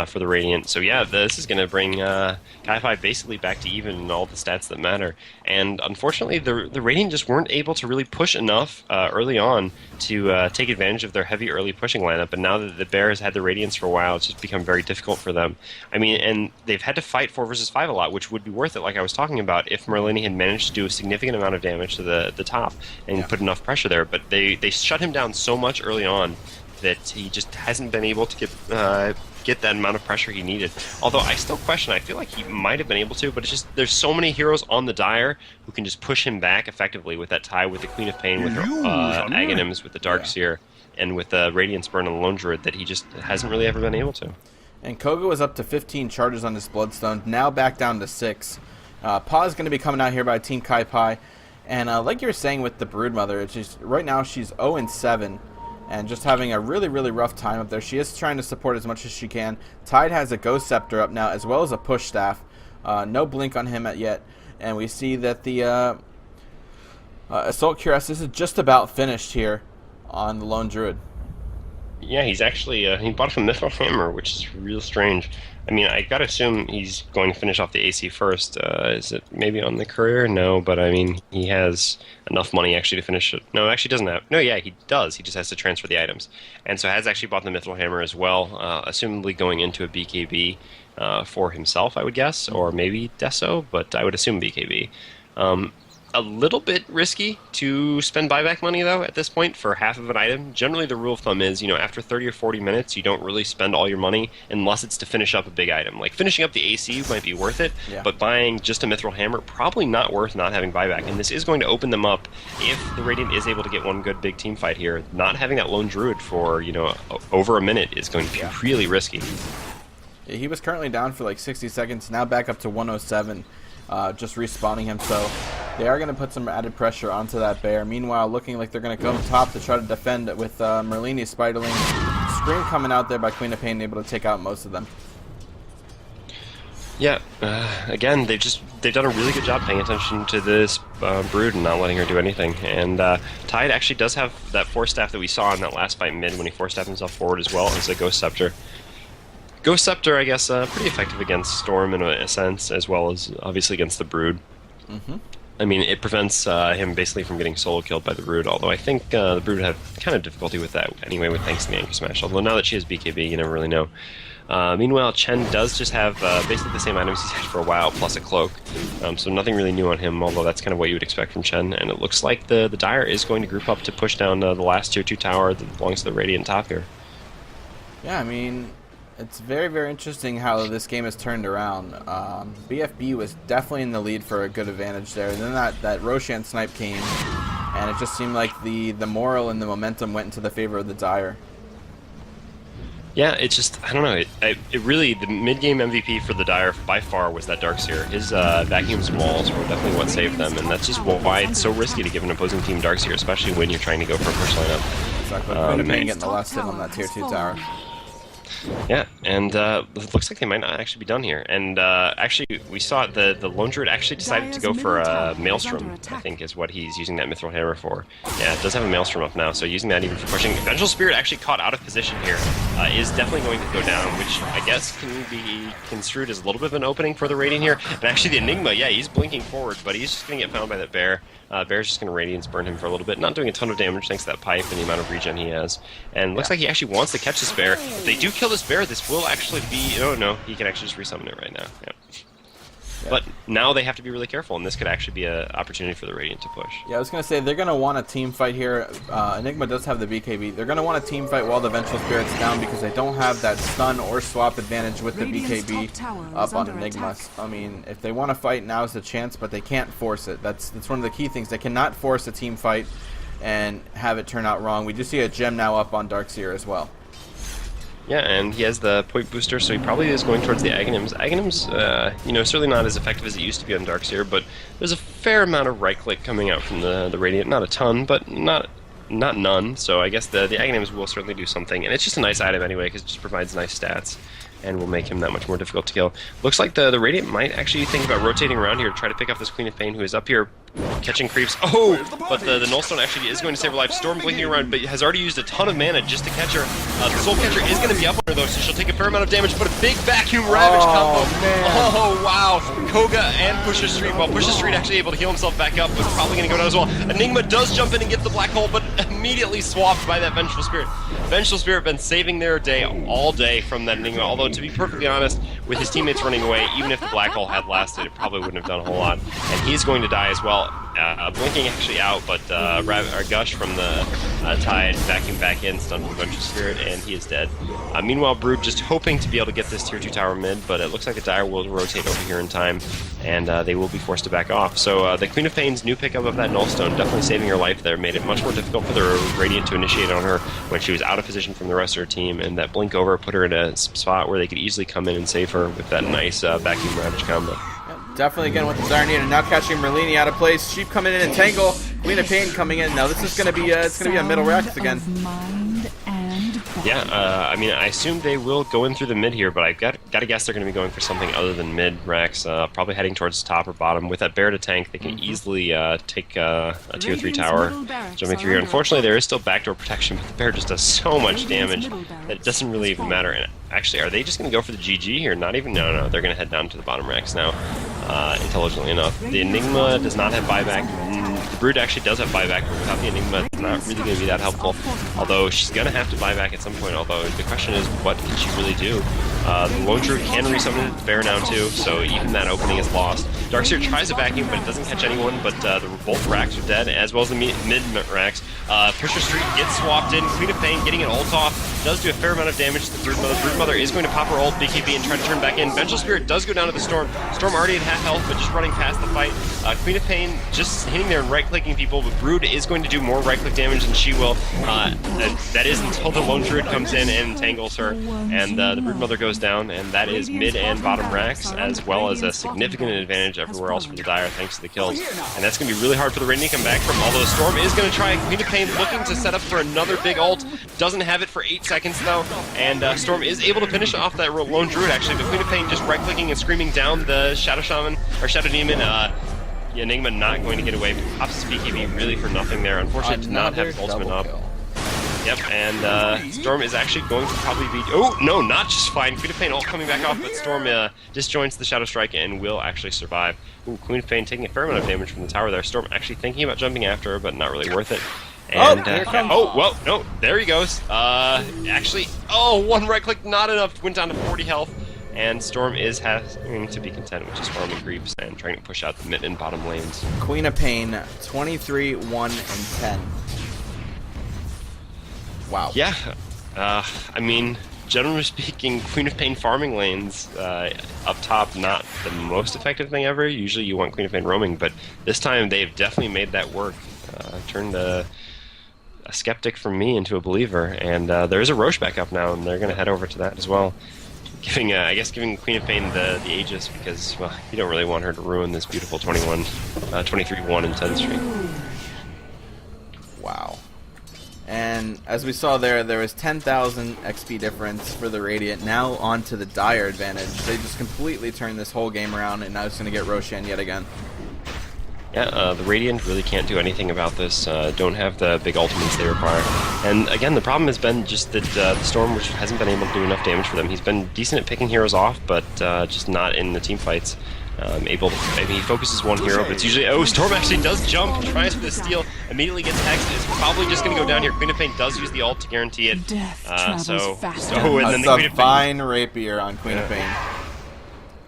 for the Radiant. So yeah, this is going to bring Kaipi basically back to even in all the stats that matter. And unfortunately, the Radiant just weren't able to really push enough early on to take advantage of their heavy early pushing lineup. But now that the Bear has had the Radiance for a while, it's just become very difficult for them. I mean, and they've had to fight 4 versus 5 a lot, which would be worth it, like I was talking about, if Merlini had managed to do a significant amount of damage to the top and put enough pressure there. But they shut him down so much early on that he just hasn't been able to get that amount of pressure he needed. Although I still question, I feel like he might have been able to, but it's just there's so many heroes on the Dire who can just push him back effectively with that tie with the Queen of Pain, with her Aghanims, with the Darkseer, and with the Radiance Burn on the Lone Druid that he just hasn't really ever been able to. And Koga was up to 15 charges on his Bloodstone, now back down to 6. Paw's going to be coming out here by Team Kaipi. And like you were saying with the Broodmother, it's just, right now she's 0-7 and just having a really, really rough time up there. She is trying to support as much as she can. Tide has a Ghost Scepter up now as well as a Push Staff. No blink on him yet. And we see that the Assault Cuirass is just about finished here on the Lone Druid. Yeah, he's actually, he bought a Mithril Hammer, which is real strange. I mean, I gotta assume he's going to finish off the AC first. Is it maybe on the courier? No, but I mean, he has enough money actually to finish it. No, it actually doesn't have. No, yeah, he does. He just has to transfer the items. And so has actually bought the Mithril Hammer as well, assumably going into a BKB for himself, I would guess, or maybe Deso, but I would assume BKB. A little bit risky to spend buyback money, though, at this point for half of an item. Generally, the rule of thumb is, after 30 or 40 minutes, you don't really spend all your money unless it's to finish up a big item. Like, finishing up the AC might be worth it, but buying just a Mithril Hammer, probably not worth not having buyback. And this is going to open them up if the Radiant is able to get one good big team fight here. Not having that Lone Druid for, over a minute is going to be really risky. Yeah, he was currently down for like 60 seconds, now back up to 107. Just respawning him, so they are going to put some added pressure onto that bear. Meanwhile, looking like they're going to go top to try to defend with Merlini Spiderling. Scream coming out there by Queen of Pain, able to take out most of them. Yeah, again, they've done a really good job paying attention to this Brood and not letting her do anything. And Tide actually does have that Force Staff that we saw in that last fight mid when he Force Staffed himself forward as well as a Ghost Scepter. Ghost Scepter, I guess, pretty effective against Storm in a sense, as well as obviously against the Brood. I mean, it prevents him basically from getting solo killed by the Brood, although I think the Brood had kind of difficulty with that anyway, with thanks to the Anchor Smash. Although now that she has BKB, you never really know. Meanwhile, Chen does just have basically the same items he's had for a while, plus a cloak. So nothing really new on him, although that's kind of what you would expect from Chen. And it looks like the Dire is going to group up to push down the last tier 2 tower that belongs to the Radiant top here. Yeah, I mean, It's very, very interesting how this game has turned around. BFB was definitely in the lead for a good advantage there. And then that Roshan snipe came, and it just seemed like the moral and the momentum went into the favor of the Dire. Yeah, it's just, I don't know, it really, the mid-game MVP for the Dire by far was that Darkseer. His vacuums and walls were definitely what saved them, and that's just why it's so risky to give an opposing team Darkseer, especially when you're trying to go for a push lineup. Exactly. Queen getting the last hit on that tier 2 tower. Yeah, and it looks like they might not actually be done here. And actually, we saw the Lone Druid actually decided to go for a Maelstrom, I think is what he's using that Mithril Hammer for. Yeah, it does have a Maelstrom up now, so using that even for pushing. Vengeful Spirit actually caught out of position here, is definitely going to go down, which I guess can be construed as a little bit of an opening for the Radiant here. And actually the Enigma, yeah, he's blinking forward, but he's just going to get found by that Bear. Bear's just going to Radiance burn him for a little bit, not doing a ton of damage thanks to that pipe and the amount of regen he has. And looks like he actually wants to catch this Bear. If they do kill this Bear, this will actually be... Oh, no, he can actually just resummon it right now. Yeah. But now they have to be really careful, and this could actually be an opportunity for the Radiant to push. Yeah, I was going to say, they're going to want a team fight here. Enigma does have the BKB. They're going to want a team fight while the Vengeful Spirit's down because they don't have that stun or swap advantage with the BKB up on Enigma. I mean, if they want to fight, now's the chance, but they can't force it. That's one of the key things. They cannot force a team fight and have it turn out wrong. We do see a gem now up on Darkseer as well. Yeah, and he has the point booster, so he probably is going towards the Aghanims. Aghanims, you know, certainly not as effective as it used to be on Darkseer, but there's a fair amount of right-click coming out from the Radiant. Not a ton, but not none, so I guess the Aghanims will certainly do something. And it's just a nice item anyway, because it just provides nice stats and will make him that much more difficult to kill. Looks like the Radiant might actually think about rotating around here to try to pick off this Queen of Pain, who is up here catching creeps. Oh! But the Nullstone actually is going to save her life. Storm blinking around, but has already used a ton of mana just to catch her. The Soul Catcher is going to be up on her, though, so she'll take a fair amount of damage, but a big Vacuum Ravage combo. Man. Oh, wow! Koga and Pusher Street. Well, Pusher Street actually able to heal himself back up, but probably going to go down as well. Enigma does jump in and get the Black Hole, but immediately swapped by that Vengeful Spirit. Vengeful Spirit been saving their day all day from that Enigma, although to be perfectly honest, with his teammates running away, even if the Black Hole had lasted, it probably wouldn't have done a whole lot. And he's going to die as well. Blinking actually out, but Gush from the Tide vacuum back in, stunned from Vengeful Spirit, and he is dead. Meanwhile, Brood just hoping to be able to get this tier 2 tower mid, but it looks like the Dire will rotate over here in time, and they will be forced to back off. So the Queen of Pain's new pickup of that Nullstone, definitely saving her life there, made it much more difficult for the Radiant to initiate on her when she was out of position from the rest of her team, and that blink over put her in a spot where they could easily come in and save her with that nice vacuum ravage combo. Definitely again with the Dire and now catching Merlini out of place. Sheep coming in and Tangle. Queen of Pain coming in. Now this is going to be it's going to be a middle Rex again. Yeah, I mean, I assume they will go in through the mid here, but I got to guess they're going to be going for something other than mid Rex. Probably heading towards the top or bottom. With that Bear to tank, they can easily take a tier 3 tower jumping through here. Unfortunately, there is still backdoor protection, but the Bear just does so much damage that it doesn't really even matter. And actually, are they just going to go for the GG here? Not even. No, they're going to head down to the bottom Rex now. Intelligently enough, the Enigma does not have buyback. The Brood actually does have buyback, but without the Enigma, it's not really going to be that helpful. Although she's going to have to buy back at some point. Although the question is, what can she really do? The Lone Druid can resummon the Bear now too, so even that opening is lost. Darkseer tries a vacuum, but it doesn't catch anyone. But both racks are dead, as well as the mid racks. Pusher Street gets swapped in. Queen of Pain getting an ult off. Does do a fair amount of damage to the Brood Mother. Brood Mother is going to pop her ult, BKB, and try to turn back in. Vengeful Spirit does go down to the Storm. Storm already at half health, but just running past the fight. Queen of Pain just hitting there and right-clicking people, but Brood is going to do more right-click damage than she will. That is until the Lone Druid comes in and entangles her, and the Brood Mother goes down, and that is mid and bottom racks, as well as a significant advantage everywhere else for the Dire thanks to the kills. And that's going to be really hard for the Radiant to come back from, although Storm is going to try. Queen of Pain looking to set up for another big ult. Doesn't have it for 8 seconds though, and Storm is able to finish off that Lone Druid actually, but Queen of Pain just right-clicking and screaming down the Shadow Shaman, or Shadow Demon. Enigma not going to get away, pops his BKB really for nothing there. Unfortunately, did not have his ultimate up. Yep, and Storm is actually going to probably be... Oh, no, not just fine. Queen of Pain ult coming back off, but Storm disjoints the Shadow Strike and will actually survive. Ooh, Queen of Pain taking a fair amount of damage from the tower there. Storm actually thinking about jumping after her, but not really worth it. And, well, no, there he goes. Actually, one right click, not enough. Went down to 40 health. And Storm is having to be content with just farming creeps and trying to push out the mid and bottom lanes. Queen of Pain, 23, 1, and 10. Wow. Yeah, I mean, generally speaking, Queen of Pain farming lanes up top, not the most effective thing ever. Usually you want Queen of Pain roaming, but this time they've definitely made that work. Turned a skeptic from me into a believer, and there is a Roche back up now, and they're going to head over to that as well. I guess giving Queen of Pain the Aegis because, well, you don't really want her to ruin this beautiful 23-1 in 10th Street. Wow. And as we saw there was 10,000 XP difference for the Radiant. Now on to the Dire advantage. They just completely turned this whole game around, and now it's going to get Roshan yet again. Yeah, the Radiant really can't do anything about this. Don't have the big ultimates they require. And again, the problem has been just that the Storm, which hasn't been able to do enough damage for them. He's been decent at picking heroes off, but just not in the team fights. Maybe he focuses one hero, but it's usually... Oh, Storm actually does jump, tries for the steal, immediately gets hexed. It's probably just going to go down here. Queen of Pain does use the ult to guarantee it. And That's then the a fine rapier on Queen of Pain.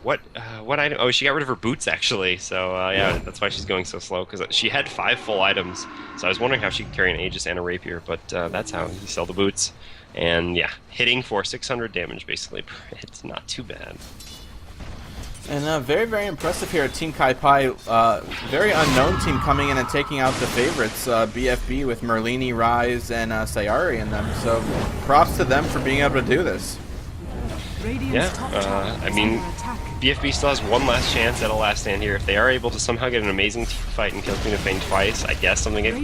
What item? Oh, she got rid of her boots, actually. So, yeah, that's why she's going so slow, because she had 5 full items. So I was wondering how she could carry an Aegis and a rapier, but that's how you sell the boots. And, yeah, hitting for 600 damage, basically. It's not too bad. And very, very impressive here at Team Kaipi. Very unknown team coming in and taking out the favorites, BFB with Merlini, Rise, and Sayari in them. So props to them for being able to do this. Yeah, I mean, BFB still has one last chance at a last stand here. If they are able to somehow get an amazing team fight and kill Queen of Pain twice, I guess some of it.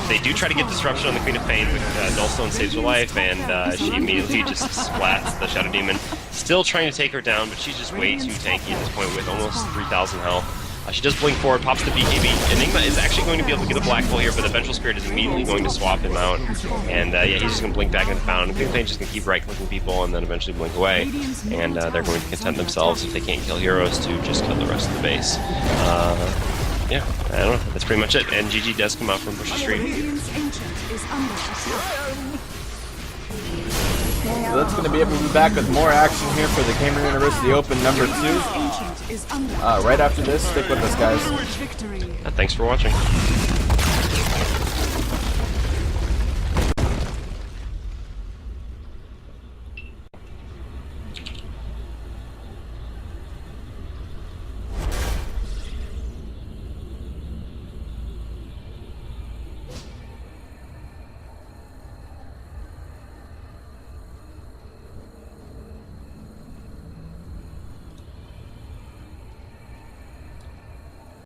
They do try to get disruption on the Queen of Pain, but Nullstone saves her life, and she immediately just splats the Shadow Demon. Still trying to take her down, but she's just way too tanky at this point with almost 3,000 health. She does blink forward, pops the BKB. Enigma is actually going to be able to get a Black Hole here, but the Vengeful Spirit is immediately going to swap him out. And yeah, he's just going to blink back into the fountain. Queen of Pain's just going to keep right-clicking people and then eventually blink away. And they're going to content themselves, if they can't kill heroes, to just kill the rest of the base. Yeah, I don't know. That's pretty much it. And GG does come out from Bushy Street. So that's going to be it. We'll be back with more action here for the Cambridge University Open number 2. Right after this, stick with us, guys. Thanks for watching.